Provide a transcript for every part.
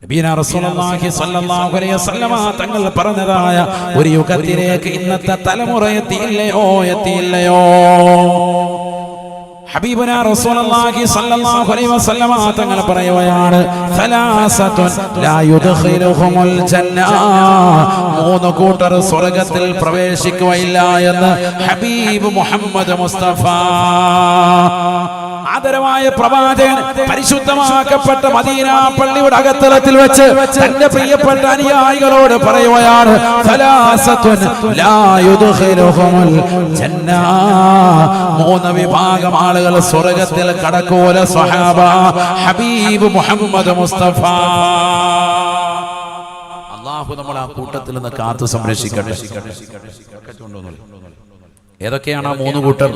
നബിയന റസൂലുള്ളാഹി സ്വല്ലല്ലാഹു അലൈഹി വസല്ലമ തങ്ങൾ പറഞ്ഞതായ ഒരു യുഗത്തിലേക്ക് ഇന്നത്തെ തലമുറ എത്തിയില്ലയോ? ഹബീബുനാ റസൂലുള്ളാഹി സ്വല്ലല്ലാഹു അലൈഹി വസല്ലമ തങ്ങൾ പറയുകയാണ്, സലാസത്തുൻ ലാ യുദ്ഖിലുഹുമുൽ ജന്ന, മൂന്ന് കൂട്ടർ സ്വർഗ്ഗത്തിൽ പ്രവേശിക്കുകയില്ല എന്ന് ഹബീബ് മുഹമ്മദ് മുസ്തഫ. ആദരവായ പ്രവാചകൻ പരിശുദ്ധമാക്കപ്പെട്ട മദീന പള്ളിയുടെ അകത്തളത്തിൽ വെച്ച് തന്റെ പ്രിയപ്പെട്ട അനുയായികളോട് പറയുകയാണ്, സലാസത്തുൻ ലാ യുദ്ഖിലുഹുമുൽ ജന്ന, മൂന്ന് വിഭാഗം ആളുകൾ സ്വർഗ്ഗത്തിൽ കടക്കൂല സ്വഹാബ. ഹബീബ് മുഹമ്മദ് മുസ്തഫ. അല്ലാഹു നമ്മളെ ആ കൂട്ടത്തിൽ നിന്ന് കാത്തു സംരക്ഷിക്കട്ടെ. ഏതൊക്കെയാണ് ആ മൂന്ന് കൂട്ടർ?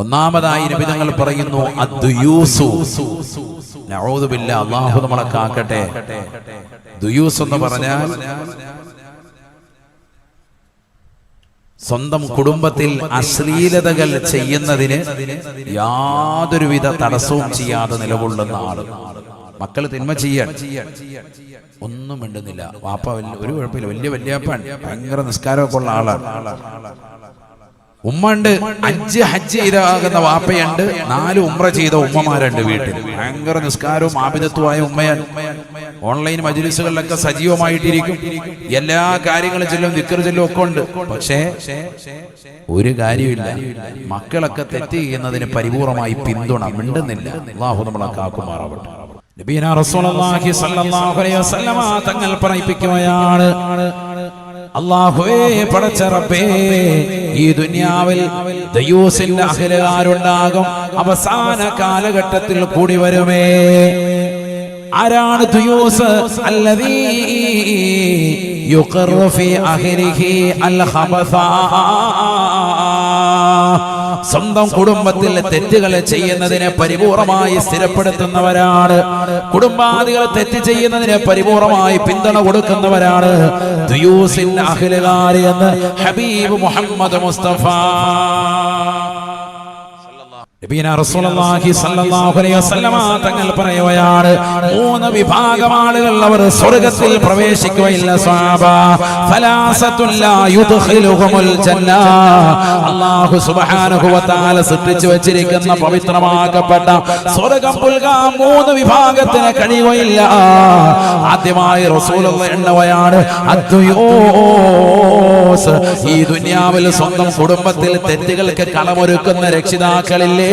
ഒന്നാമതായി നബി തങ്ങൾ പറയുന്നു, അദ്ദുയൂസു. നഊദു ബില്ലാഹ്, അല്ലാഹു നമ്മളെ കാക്കട്ടെ. ദുയൂസ് എന്ന് പറഞ്ഞാൽ സ്വന്തം കുടുംബത്തിൽ അശ്ലീലതകൾ ചെയ്യുന്നതിന് യാതൊരുവിധ തടസ്സവും ചെയ്യാതെ നിലകൊള്ളുന്ന ആള്. മക്കൾ തിന്മ ചെയ്യാൻ ഒന്നും മിണ്ടുന്നില്ല. വാപ്പ ഒരു കുഴപ്പമില്ല, വലിയ വല്യാപ്പൻ, ഭയങ്കര നിസ്കാരമൊക്കെ ഉള്ള ആളാണ്. ഉമ്മ ഉണ്ട്, 5 ഹജ്ജ് ചെയ്താകുന്ന വാപ്പയുണ്ട്, 4 ഉംറ ചെയ്ത ഉമ്മമാരുണ്ട് വീട്ടിൽ. ഭയങ്കര നിസ്കാരവും ആബിദത്തുമായ ഉമ്മയാണ്. ഓൺലൈൻ മജ്ലിസുകളിലൊക്കെ സജീവമായിട്ടിരിക്കും, എല്ലാ കാര്യങ്ങളും ചെല്ലും, ദിക്ർ ചെല്ലും ഒക്കെ ഉണ്ട്. പക്ഷേ ഒരു കാര്യമില്ല, മക്കളൊക്കെ തെറ്റ് ചെയ്യുന്നതിന് പരിപൂർണമായി പിന്തുണ, മിണ്ടുന്നില്ല. അല്ലാഹു നമ്മളെ കാക്കുമാറാവട്ടെ. നബിയനാ റസൂലുള്ളാഹി സ്വല്ലല്ലാഹു അലൈഹി വസല്ലമ തങ്ങൾ പറയിപ്പിക്കുകയാണ്, അല്ലാഹുവേ പടച്ച റബ്ബേ, ഈ ദുനിയാവിൽ ദയൂസിന്റെ അഹ്ലുകാരുണ്ടാകും, അവസാന കാലഘട്ടത്തിൽ കൂടി വരുമേ. ആരാണ് ദയൂസ്? അല്ലദീ യുഖറു ഫീ അഹ്ലിഹി അൽ ഖബസ, സ്വന്തം കുടുംബത്തിൽ തെറ്റുകൾ ചെയ്യുന്നതിനെ പരിപൂർണമായി സ്ഥിരപ്പെടുത്തുന്നവരാണ്. കുടുംബാദികൾ തെറ്റ് ചെയ്യുന്നതിനെ പരിപൂർണമായി പിന്തുണ കൊടുക്കുന്നവരാണ് ദുയൂസിൻ അഹ്ലുകാർ എന്ന് ഹബീബ് മുഹമ്മദ് മുസ്തഫ. നബിയനാ റസൂലുള്ളാഹി സ്വല്ലല്ലാഹു അലൈഹി വസല്ലമ തങ്ങൾ പറയുകയാണ്, മൂന്ന് വിഭാഗം ആളുകൾ അവർ സ്വർഗ്ഗത്തിൽ പ്രവേശിക്കുകയില്ല സ്വഹാബ. സലാസത്തുൻ ലാ യുദ്ഖിലുഹുമുൽ ജന്ന, അല്ലാഹു സുബ്ഹാനഹു വ തആല സൃഷ്ടിച്ചു വെച്ചിരിക്കുന്ന പവിത്രമാക്കപ്പെട്ട സ്വർഗ്ഗം പുൽകാൻ മൂന്ന് വിഭാഗത്തിന് കഴിയുകയില്ല. ആദ്യമായി റസൂലുള്ളാഹി എണ്ണുകയാണ്, അദ്ദുയൂസ്, ഈ ദുനിയാവിൽ സ്വന്തം കുടുംബത്തിൽ തെറ്റുകൾക്ക് കളമൊരുക്കുന്ന രക്ഷിതാക്കളില്ലേ?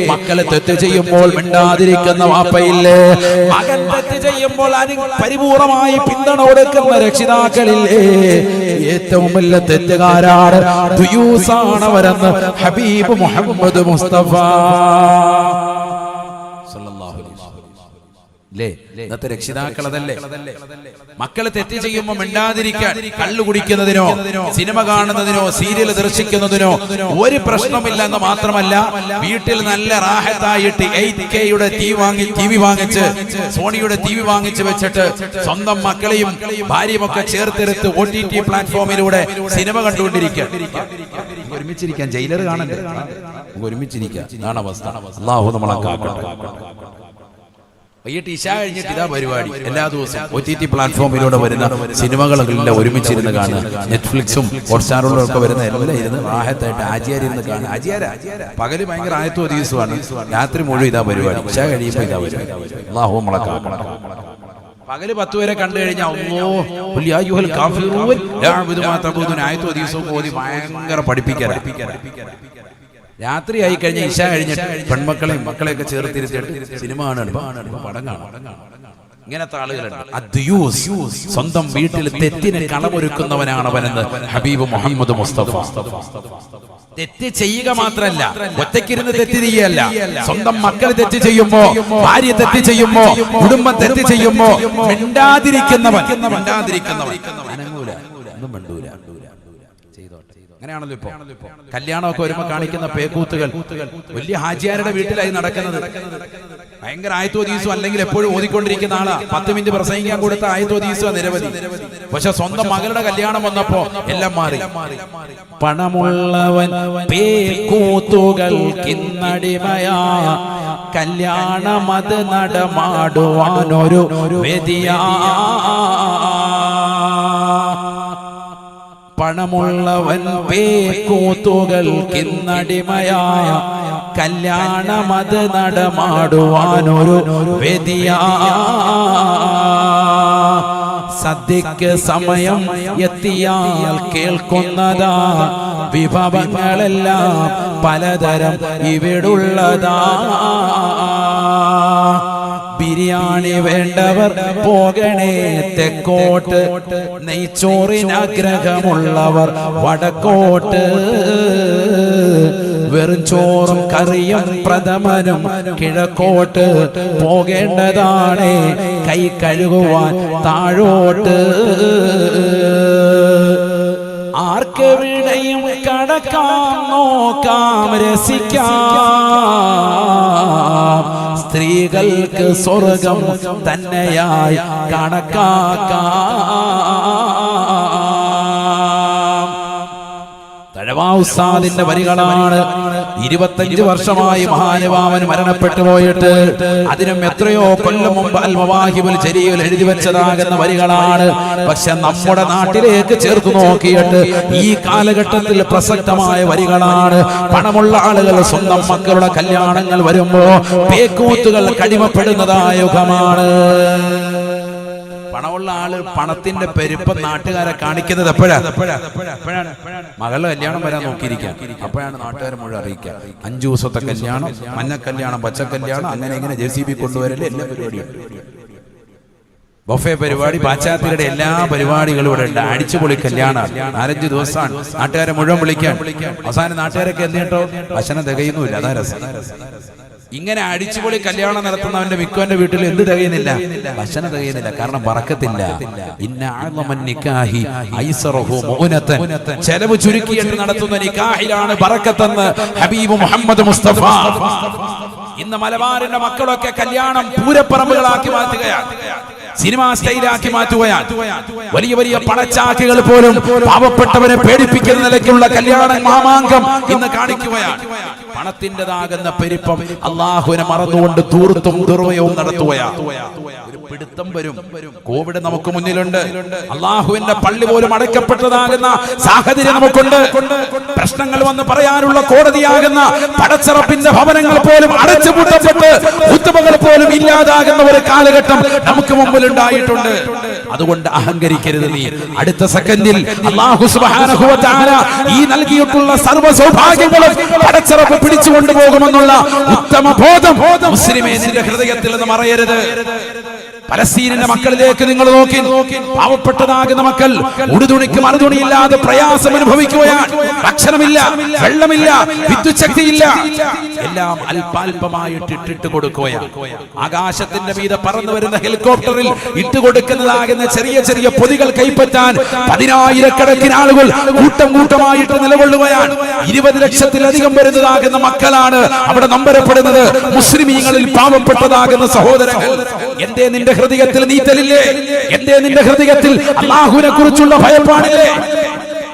മക്കളെ തെറ്റ് ചെയ്യുമ്പോൾ മിണ്ടാതിരിക്കുന്ന വാപ്പയില്ലേ? മകൻ തെറ്റ് ചെയ്യുമ്പോൾ പരിപൂർണമായി പിന്തുണ കൊടുക്കുന്ന രക്ഷിതാക്കളില്ലേ? ഏറ്റവും വലിയ തെറ്റുകാരാണ്, ദുയൂസാണവരെന്ന് ഹബീബ് മുഹമ്മദ് മുസ്തഫ. ഇന്നത്തെ രക്ഷിതാക്കൾ അതല്ലേ? മക്കള് തെറ്റ് ചെയ്യുമ്പോൾ മിണ്ടാതിരിക്കാൻ, കള്ളു കുടിക്കുന്നതിനോ സിനിമ കാണുന്നതിനോ സീരിയൽ ദർശിക്കുന്നതിനോ ഒരു പ്രശ്നമില്ലെന്ന് മാത്രമല്ല, വീട്ടിൽ നല്ല റാഹത്തായിട്ട് 8Kയുടെ TV വാങ്ങിച്ച്, സോണിയുടെ TV വാങ്ങിച്ച് വെച്ചിട്ട് സ്വന്തം മക്കളെയും ഭാര്യയും ഒക്കെ ചേർത്തെടുത്ത് OTT പ്ലാറ്റ്ഫോമിലൂടെ സിനിമ കണ്ടുകൊണ്ടിരിക്കുക. ഒരുമിച്ചിരിക്കാൻ ജയിലർ കാണണ്ടേ? ഒരുമിച്ചിരിക്കുക, ഇതാണ് അവസ്ഥ. അല്ലാഹു നമ്മളെ കാക്കട്ടെ. വൈകിട്ട് ഇശാ കഴിഞ്ഞിട്ട് ഇതാ പരിപാടി. എല്ലാ ദിവസവും OTT പ്ലാറ്റ്ഫോമിലൂടെ വരുന്ന സിനിമകളെല്ലാം ഒരുമിച്ചിരുന്ന് കാണുക. നെറ്റ്ഫ്ലിക്സും ഹോട്ട്സ്റ്റാറിലും ഒക്കെ വരുന്ന എല്ലാം ഇരുന്ന് റാഹത്തായിട്ട് ആചാര്യ കാണുക. പകല് ഭയങ്കര ആയത്തോ ദിവസമാണ്, രാത്രി മുഴുവൻ ഇതാ പരിപാടി. ഇശാ കഴിയുമ്പോൾ ഇതാ പരിപാടി. അല്ലാഹു നമ്മളെ കാക്കട്ടെ. പകല് 10 വരെ കണ്ടു കഴിഞ്ഞാൽ ആയത്തോ ദിവസവും ഓതി ഭയങ്കര പഠിപ്പിക്കാറ്. രാത്രി ആയി കഴിഞ്ഞ ഇശ കഴിഞ്ഞിട്ട് പെൺമക്കളെയും മക്കളെയൊക്കെ ചേർത്തിരുത്തിയിട്ട് സിനിമ കാണാണ്, പടം കാണാം. ഇങ്ങനത്തെ ആളുകളുണ്ട്. അദ്ദുയൂസ്, സ്വന്തം വീട്ടിൽ തെറ്റിന് കളമൊരുക്കുന്നവനാണ് അവനെന്ന് ഹബീബ് മുഹമ്മദ് മുസ്തഫ. തെറ്റ് ചെയ്യുക മാത്രല്ല, ഒറ്റയ്ക്കിരുന്ന് തെറ്റ് ചെയ്യല്ല, സ്വന്തം മക്കൾ തെറ്റ് ചെയ്യുമ്പോ, ഭാര്യ തെറ്റ് ചെയ്യുമ്പോ, കുടുംബം തെറ്റ് ചെയ്യുമ്പോ മിണ്ടാതിരിക്കുന്നവൻ. അങ്ങനെയാണല്ലോ ഇപ്പൊ കല്യാണമൊക്കെ വരുമ്പോ കാണിക്കുന്ന പേക്കൂത്തുകൾ. വലിയ ഹാജിയാരുടെ വീട്ടിലായി നടക്കുന്നത്. ഭയങ്കര ആയത്തോദീസും അല്ലെങ്കിൽ എപ്പോഴും ഓതിക്കൊണ്ടിരിക്കുന്ന ആളാ. 10 മിനിറ്റ് പ്രസംഗിക്കാൻ കൊടുത്ത ആയത്തോദീസും നിരവധി. പക്ഷെ സ്വന്തം മകളുടെ കല്യാണം വന്നപ്പോ എല്ലാം മാറി. പണമുള്ളവൻ പേക്കൂത്തുകൾക്കിന്നടിമയാ, കല്യാണമത് നടമാടുവാനൊരു വേദിയാ. പണമുള്ളവൻ പേക്കൂത്തുകൾക്കിന്നടിമയായ, കല്യാണമത് നടമാടുവാനൊരു വേദിയാ. സദ്യക്ക് സമയം എത്തിയാൽ കേൾക്കുന്നതാ, വിഭവങ്ങളെല്ലാം പലതരം ഇവിടുള്ളതാ. ബിരിയാണി വേണ്ടവർ പോകണേ തെക്കോട്ട്, നെയ്ച്ചോറിനാഗ്രഹമുള്ളവർ വടക്കോട്ട്. വെറും ചോറും കറിയും പ്രഥമനും കിഴക്കോട്ട് പോകേണ്ടതാണ്, കൈ കഴുകുവാൻ താഴോട്ട്. ആർക്കെവിടെയും കടക്കാം, നോക്കാം, രസിക്കാം. സ്ത്രീകൾക്ക് സ്വർഗം തന്നെയായി കണക്കാക്കാം. തഴവാ ഉസ്താദിന്റെ വരികളാണ്. 25 വർഷമായി മഹാനുഭാവൻ മരണപ്പെട്ടു പോയിട്ട് അതിനും എത്രയോ കൊല്ലം മുമ്പ് അൽ മവാഹിബുൽ ജരീൽ എഴുതി വെച്ചതാകുന്ന വരികളാണ്. പക്ഷെ നമ്മുടെ നാട്ടിലേക്ക് ചേർത്ത് നോക്കിയിട്ട് ഈ കാലഘട്ടത്തിൽ പ്രസക്തമായ വരികളാണ്. പണമുള്ള ആളുകൾ സ്വന്തം മക്കളുടെ കല്യാണങ്ങൾ വരുമ്പോ പേക്കൂത്തുകൾ കടിമപ്പെടുന്നതായ യുഗമാണ്. പണമുള്ള ആള് പണത്തിന്റെ പെരുപ്പം നാട്ടുകാരെ കാണിക്കുന്നത് എപ്പോഴാണ്? മകളുടെ കല്യാണം വരാൻ നോക്കിയിരിക്കാം. അപ്പോഴാണ് നാട്ടുകാരെ മുഴുവൻ അറിയിക്കുക. 5 ദിവസത്തെ കല്യാണം, മഞ്ഞ കല്യാണം, പച്ച കല്യാണം, അങ്ങനെ ഇങ്ങനെ JCB കൊണ്ടുവരല്, എല്ലാ പരിപാടിയും. ബൊഫെ പരിപാടി, പാശ്ചാത്യരുടെ എല്ലാ പരിപാടികളും ഇവിടെ ഉണ്ട്. അടിച്ചുപൊളി കല്യാണം, 4-5 ദിവസമാണ്. നാട്ടുകാരെ മുഴുവൻ വിളിക്കാൻ. അവസാനം നാട്ടുകാരൊക്കെ എന്തിട്ടോ ഭക്ഷണം തികയുന്നുമില്ല. അതാ രസം. ഇങ്ങനെ അടിച്ചുപൊളി കല്യാണം നടത്തുന്നവന്റെ മിക്കവന്റെ വീട്ടിൽ എന്ത് തികയുന്നില്ല? ഭക്ഷണം തികയുന്നില്ല. കാരണം ബറക്കത്തില്ല. ചെലവ് ചുരുക്കിയിട്ട് നടത്തുന്ന നിക്കാഹിലാണ് ബറക്കത്തെന്ന് ഹബീബ് മുഹമ്മദ് മുസ്തഫ. ഇന്ന് മലബാറിന്റെ മക്കളൊക്കെ കല്യാണം പൂരപ്പറമ്പുകളാക്കി മാറ്റുകയാണ്, സിനിമാ സ്റ്റൈലാക്കി മാറ്റുകയാണ്. വലിയ വലിയ പണച്ചാക്കുകൾ പോലും പാവപ്പെട്ടവരെ പേടിപ്പിക്കുന്ന നിലയ്ക്കുള്ള കല്യാണ മാമാങ്കം ഇന്ന് കാണിക്കുകയാണ്. പണത്തിൻ്റെതാകുന്ന പെരുപ്പം അള്ളാഹുവിനെ മറന്നുകൊണ്ട് ധൂർത്തും ദുർവ്യവും നടത്തുകയാണ്. ഒരു പിടുത്തം വരും. കോവിഡ് നമുക്ക് മുന്നിലുണ്ട്. അള്ളാഹുവിന്റെ പള്ളി പോലും അടയ്ക്കപ്പെട്ടതാകുന്ന സാഹചര്യം നമുക്കുണ്ട്. പ്രശ്നങ്ങൾ വന്ന് പറയാനുള്ള കോടതിയാകുന്ന പടച്ചറപ്പിന്റെ ഭവനങ്ങൾ പോലും അടച്ചുപൂട്ടപ്പെട്ട് ഉത്തമകൾ പോലും ഇല്ലാതാകുന്ന ഒരു കാലഘട്ടം നമുക്ക് മുമ്പിൽ ഉണ്ടായിട്ടുണ്ട്. അതുകൊണ്ട് അഹങ്കരിക്കരുത് നീ. അടുത്ത സെക്കൻഡിൽ അല്ലാഹു സുബ്ഹാനഹു വ തആല ഈ നൽകിയിട്ടുള്ള സർവ്വ സൗഭാഗ്യങ്ങളും പടച്ചറപ്പ് പിടിച്ചു കൊണ്ടുപോകുമെന്നുള്ള ഉത്തമ ബോധം മുസ്ലിമേ നിന്റെ ഹൃദയത്തിൽ നിന്ന് മറയരുത്. പലസ്തീനിന്റെ മക്കളിലേക്ക് നിങ്ങൾ നോക്കി. പാവപ്പെട്ടതാകുന്ന മക്കൾ ഉടുതുണിക്ക് മറുതുണിയില്ലാതെ പ്രയാസം അനുഭവിക്കുകയാണ്. ഭക്ഷണമില്ല, വെള്ളമില്ല, വിദ്യുത് ശക്തിയില്ല. എല്ലാം അല്പാൽപമായിട്ട് ഇട്ടിട്ട് കൊടുക്കുകയാണ്. ആകാശത്തിന്റെ മീതെ പറന്നു വരുന്ന ഹെലികോപ്റ്ററിൽ ഇട്ടുകൊടുക്കുന്നതാകുന്ന ചെറിയ ചെറിയ പൊതികൾ കൈപ്പറ്റാൻ 10,000-കണക്കിന് ആളുകൾ കൂട്ടം കൂട്ടമായിട്ട് നിലകൊള്ളുകയാണ്. 20 ലക്ഷത്തിലധികം വരുന്നതാകുന്ന മക്കളാണ് അവിടെ നമ്പരപ്പെടുന്നത്. മുസ്ലിമീങ്ങളിൽ പാവപ്പെട്ടതാകുന്ന സഹോദരങ്ങൾ. എന്തേ നിന്റെ ഹൃദയത്തിൽ നീറ്റലില്ലേ? എന്തേ നിന്റെ ഹൃദയത്തിൽ അല്ലാഹുവിനെ കുറിച്ചുള്ള ഭയപ്പാടില്ലേ?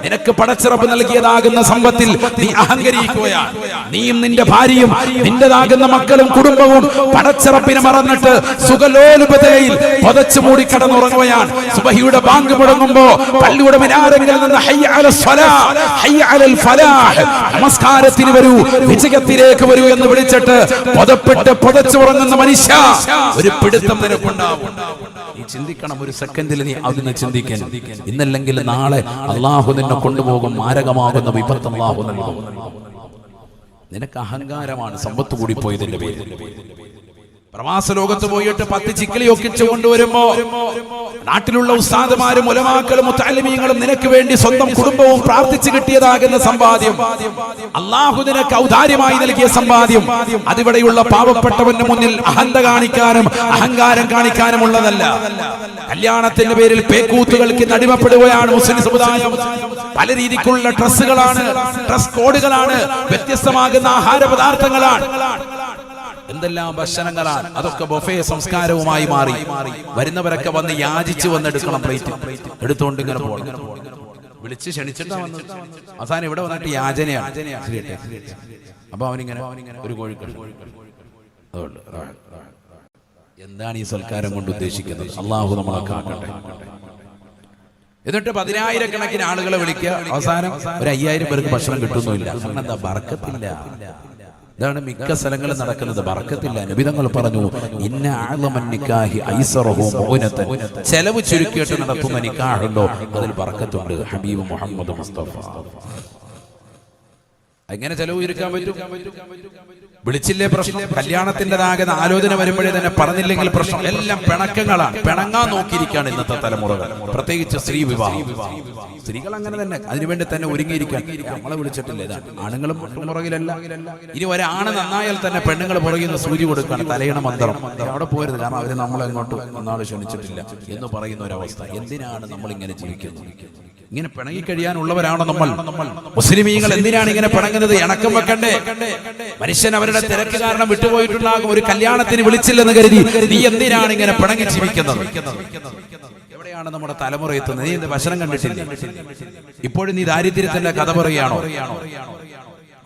നിനക്ക് പടച്ചിറപ്പ് നൽകിയതാകുന്ന സമ്പത്തിൽ നീ അഹങ്കരിക്കുകയാണ്. നീയും നിന്റെ ഭാര്യയും നിന്റേതാകുന്ന മക്കളും കുടുംബവും പടച്ചിറപ്പിനെ മറന്നിട്ട് സുഖലോലുപതയിൽ പുതച്ചു മൂടി കടന്നുറങ്ങുകയാണ്. സുബഹിയുടെ ബാങ്ക് മുടങ്ങുമ്പോ പള്ളിയുടെ മിനാരങ്ങളിൽ നിന്ന് ഹയ്യ അലൽ സ്വലാഹ്, ഹയ്യ അലൽ ഫലാഹ്, നമസ്കാരത്തിന് വരൂ, വിജയത്തിലേക്ക് വരൂ എന്ന് വിളിച്ചിട്ട് പുതച്ചു ഉറങ്ങുന്ന മനുഷ്യ, ഒരു പിടുത്തം നിനക്കുണ്ടാവും. നീ ചിന്തിക്കണം. ഒരു സെക്കൻഡിൽ നീ അതിനെ ചിന്തിക്കണം. ഇന്നല്ലെങ്കിൽ നാളെ അള്ളാഹു നിന്നെ കൊണ്ടുപോകും. മാരകമാകുന്ന വിപത്ത് അള്ളാഹു നൽകും. നിനക്ക് അഹങ്കാരമാണ് സമ്പത്ത് കൂടി പോയതിന്റെ പേരിൽ. പ്രവാസ ലോകത്ത് പോയിട്ട് 10 ചിക്കിലി ഒക്കിച്ചു കൊണ്ടുവരുമ്പോ നാട്ടിലുള്ള ഉസ്താദുമാരും ഉലമാക്കളും മുത്തഅല്ലിമീങ്ങളും നിനക്ക് വേണ്ടി സ്വന്തം കുടുംബവും പ്രാർത്ഥിച്ചു കിട്ടിയതാകുന്ന സമ്പാദ്യം, അള്ളാഹു നിനക്ക് ഔദാര്യമായി നൽകിയ സമ്പാദ്യം, അതിവിടെയുള്ള പാവപ്പെട്ടവന്റെ മുന്നിൽ അഹന്ത കാണിക്കാനും അഹങ്കാരം കാണിക്കാനും ഉള്ളതല്ല. കല്യാണത്തിന്റെ പേരിൽ പേക്കൂത്തുകൾക്ക് അടിമപ്പെടുകയാണ് മുസ്ലിം സമുദായം. പല രീതിക്കുള്ള ഡ്രസ്സുകളാണ്, ഡ്രസ് കോഡുകളാണ്, വ്യത്യസ്തമാകുന്ന ആഹാര പദാർത്ഥങ്ങളാണ്. എന്തെല്ലാം ഭക്ഷണങ്ങളാണ്. അതൊക്കെ ബൊഫേ സംസ്കാരവുമായി മാറി. വരുന്നവരൊക്കെ വന്ന് യാചിച്ച് വന്നെടുക്കണം. പ്ലേറ്റ് എടുത്തുകൊണ്ട് ഇങ്ങനെ പോകണം. വിളിച്ച് ക്ഷണിച്ചിട്ടാ വന്നത്. അവസാനം ഇവിടെ വന്നിട്ട് യാചനയാണ്. അപ്പൊ അവനിങ്ങനെ ഒരു കോഴിക്കറി. എന്താണ് ഈ സൽക്കാരം കൊണ്ട് ഉദ്ദേശിക്കുന്നത്? അള്ളാഹു നമ്മളെ കാക്കട്ടെ. എന്നിട്ട് 10,000-കണക്കിന് ആളുകളെ വിളിക്കുക. അവസാനം ഒരു 5,000 പേർക്ക് ഭക്ഷണം കിട്ടുന്നില്ല. എന്താ? ബർക്കത്തില്ല. ഇതാണ് മിക്ക സ്ഥലങ്ങളിൽ നടക്കുന്നത്. ബർക്കത്തില്ല. നബി തങ്ങൾ പറഞ്ഞു, ഇന്ന അഅ്ളമൻ നിക്കാഹി ഐസറഹു മുഅനതൻ. ചെലവ് ചുരുക്കിയിട്ട് നടത്തുന്ന നിക്കാഹുണ്ടോ അതിൽ ബർക്കത്തുണ്ട്. ഹബീബ് മുഹമ്മദ് മുസ്തഫ. എങ്ങനെ ചെലവ് ചുരുക്കാൻ പറ്റും? വിളിച്ചില്ലേ പ്രശ്നം. കല്യാണത്തിൻ്റെതാകുന്ന ആലോചന വരുമ്പോഴേ തന്നെ പറഞ്ഞില്ലെങ്കിൽ പ്രശ്നം. എല്ലാം പിണക്കങ്ങളാണ്. പിണങ്ങാൻ നോക്കിയിരിക്കുകയാണ് ഇന്നത്തെ തലമുറകൾ, പ്രത്യേകിച്ച് സ്ത്രീ വിവാഹം. സ്ത്രീകൾ അങ്ങനെ തന്നെ അതിനുവേണ്ടി തന്നെ ഒരുങ്ങിയിരിക്കാൻ. നമ്മളെ വിളിച്ചിട്ടില്ല. ഇതാണ് ആണുങ്ങളും പുറകിലല്ല. ഇനി ഒരാണ് നന്നായാൽ തന്നെ പെണ്ണുങ്ങൾ പുറകിൽ നിന്ന് സൂചി കൊടുക്കുകയാണ്. തലയണ മന്ത്രം. അവിടെ പോരുത്, കാരണം അവര് നമ്മളെ അങ്ങോട്ട് ഒന്നാൾ ക്ഷണിച്ചിട്ടില്ല എന്ന് പറയുന്ന ഒരവസ്ഥ. എന്തിനാണ് നമ്മൾ ഇങ്ങനെ ജീവിക്കുന്നത്? ഇങ്ങനെ പിണങ്ങി കഴിയാനുള്ളവരാണോ നമ്മൾ? മുസ്ലിമീങ്ങൾ എന്തിനാണ് ഇങ്ങനെ പിണങ്ങുന്നത്? ഇണക്കം വെക്കണ്ടേ? മനുഷ്യൻ അവരുടെ തിരക്ക് കാരണം വിട്ടുപോയിട്ടുണ്ടാകും. ഒരു കല്യാണത്തിന് വിളിച്ചില്ലെന്ന് കരുതി നീ എന്തിനാണ് ഇങ്ങനെ പിണങ്ങി ജീവിക്കുന്നത്? എവിടെയാണ് നമ്മുടെ തലമുറ എത്തുന്നത്? നീ എന്ത് ഭക്ഷണം കണ്ടിട്ടില്ല? ഇപ്പോഴും നീ ദാരിദ്ര്യത്തിന്റെ കഥ പറയുകയാണോ?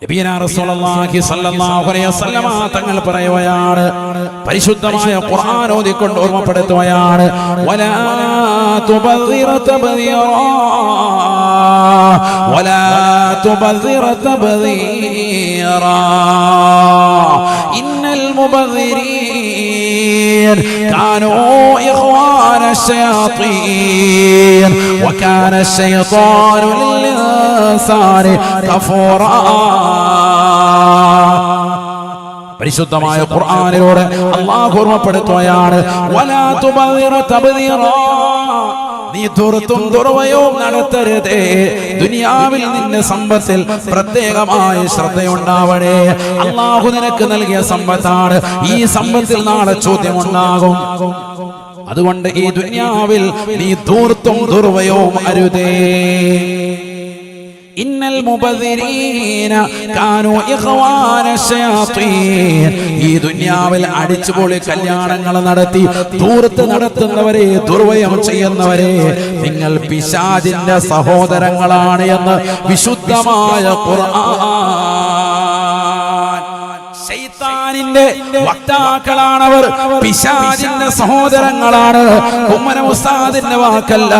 നബിയനാ റസൂലുള്ളാഹി സ്വല്ലല്ലാഹു അലൈഹി വസല്ലമ തങ്ങൾ പറയുകയാണ്, പരിശുദ്ധമായ ഖുർആൻ ഓതിക്കൊണ്ട് ഓർമ്മപ്പെടുത്തുകയാണ്, വലാ തുബദ്ദിറ തബ്ദീറാ വലാ തുബദ്ദിറ തബ്ദീറാ ഇന്നൽ മുബദ്ദിരീൻ കാനൂ ഇഖ്വാന الشياطين وكان الشيطان للإنسان كفورا. പരിശുദ്ധമായ ഖുർആനിലൂടെ അല്ലാഹു ഓർമ്മപ്പെടുത്തുകയാണ്, വലാ തുബദ്ദിറ തബ്ദീറാ. നീ ദുർത്തും ദുർവയവും നടത്തരുതേ. ദുനിയാവിൽ നിന്റെ സമ്പത്തിൽ പ്രത്യേകമായ ശ്രദ്ധയുണ്ടാവണേ. അല്ലാഹു നിനക്ക് നൽകിയ സമ്പത്താണ്. ഈ സമ്പത്തിൽ നാളെ ചോദ്യമുണ്ടാകും. അതുകൊണ്ട് ഈ ദുനിയാവിൽ നീ ദൂർത്തും ദുർവയവും അരുതേ. ഇന്നൽ മുബദ്ദിരീന കാനൂ ഇഖ്വാന ശയാത്തീൻ. ഈ ദുനിയാവിൽ അടിച്ചുപൊളി കല്യാണങ്ങൾ നടത്തി ദൂർത്ത് നടത്തുന്നവരെ, ദുർവയം ചെയ്യുന്നവരെ നിങ്ങൾ പിശാചിന്റെ സഹോദരങ്ങളാണ് എന്ന് വിശുദ്ധമായ ഖുർആൻ. ശൈത്താനിന്റെ വക്താക്കളാണവർ, പിശാചിന്റെ സഹോദരങ്ങളാണ്. കുമ്മന ഉസ്താദിന്റെ വാക്കല്ല,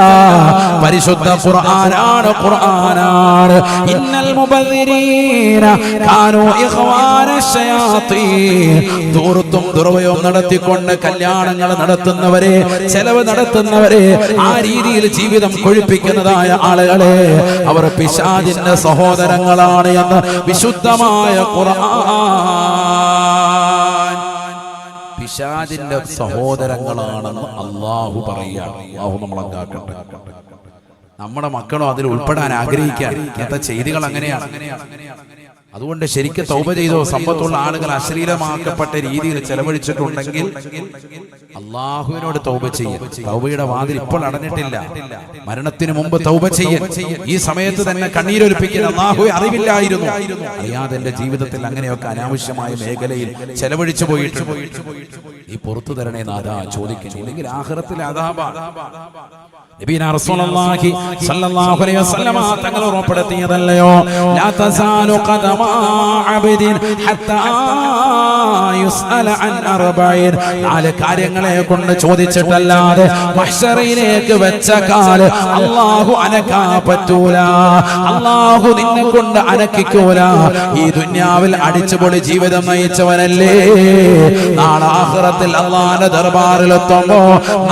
പരിശുദ്ധ ഖുർആനാണ്. ഖുർആനാണ്. ഇന്നൽ മുബദ്ദിരീന കാനൂ ഇഖ്വാന ശയാത്തീൻ. ദൂർത്തും ദുർവയവും നടത്തിക്കൊണ്ട് കല്യാണങ്ങൾ നടത്തുന്നവരെ, ചെലവ് നടത്തുന്നവരെ, ആ രീതിയിൽ ജീവിതം കൊഴിപ്പിക്കുന്നതായ ആളുകളെ അവർ പിശാചിന്റെ സഹോദരങ്ങളാണ് എന്ന് വിശുദ്ധമായ ഖുർആൻ. പിശാചിന്റെ സഹോദരങ്ങളാണെന്ന് അല്ലാഹു പറയുകയാണ്. അല്ലാഹു നമ്മളെ കാക്കട്ടെ. നമ്മുടെ മക്കളും അതിൽ ഉൾപ്പെടാൻ ആഗ്രഹിക്കാൻ. ഇന്നത്തെ ചെയ്തികൾ അങ്ങനെയാണ്. അതുകൊണ്ട് ശരിക്കും തൗബ ചെയ്തോ. സമ്പത്തുള്ള ആളുകൾ അശ്ലീലമാക്കപ്പെട്ട രീതിയിൽ ചെലവഴിച്ചിട്ടുണ്ടെങ്കിൽ അള്ളാഹുവിനോട് തൗബ ചെയ്യും. തൗബയുടെ വാതിൽ ഇപ്പോൾ അടഞ്ഞിട്ടില്ല. മരണത്തിന് മുമ്പ് തൗബ ചെയ്യും. ഈ സമയത്ത് തന്നെ കണ്ണീരൊലിപ്പിക്കുന്ന അള്ളാഹുവെ അറിവില്ലായിരുന്നു, അറിയാതെ എന്റെ ജീവിതത്തിൽ അങ്ങനെയൊക്കെ അനാവശ്യമായ മേഖലയിൽ ചെലവഴിച്ചു പോയിട്ടുണ്ട്. ഈ പുറത്തു തരണേ നാഥാ ചോദിക്കുന്നു. ഇല്ലെങ്കിൽ ആഖിറത്തിൽ അദാബാണ്. നബിയനാ റസൂലുള്ളാഹി സ്വല്ലല്ലാഹു അലൈഹി വസല്ലമ തങ്ങൾ ഓർമ്മപ്പെടുത്തിയതല്ലയോ, ലാ തസാലു ഖദമ അബ്ദിൻ ഹത്താ യുസ്അല അൻ അർബഈൻ. നാല് കാര്യങ്ങളെ കൊണ്ട് ചോദിച്ചിട്ടല്ലാതെ മഹ്ശറിലേക്ക് വെച്ച കാല് അല്ലാഹു അനക്കാ പറ്റൂല. അല്ലാഹു നിന്നെ കൊണ്ട് അനക്കിക്കൂല. ഈ ദുനിയാവിൽ അടിച്ചുപൊളി ജീവിതം നയിച്ചവനല്ലേ, നാളെ ആഖിറത്തിൽ അല്ലാഹുവിന്റെ ദർബാറിലെത്തുമ്പോ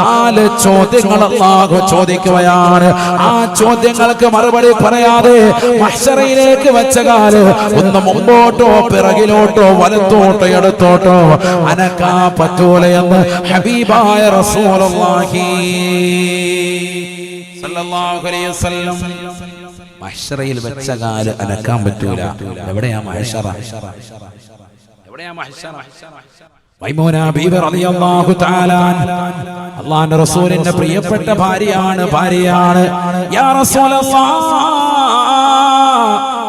4 ചോദ്യങ്ങൾ അല്ലാഹു ചോദിക്കുകയാണ്. ആ ചോദ്യങ്ങൾക്ക് മറുപടി പറയാതെ മഹ്ശറിലേക്ക് വെച്ച കാല് ഒന്ന് മുമ്പോട്ടോ പിറകിലോട്ടോ വലത്തോട്ടോ ഇടത്തോട്ടോ അനക്കാ പറ്റൂലയെന്ന് ഹബീബായ റസൂലുള്ളാഹി സ്വല്ലല്ലാഹു അലൈഹി വസല്ലം. മഹ്ശറയിൽ വെച്ച കാല് അനക്കാൻ പറ്റൂല. എവിടെയാ മഹ്ശറ? എവിടെയാ മഹ്ശറ? മൈമൂന ബീവി റളിയല്ലാഹു തആല അല്ലാഹുവിന്റെ റസൂലിന്റെ പ്രിയപ്പെട്ട ഭാര്യയാണ്. യാ റസൂലല്ലാഹ്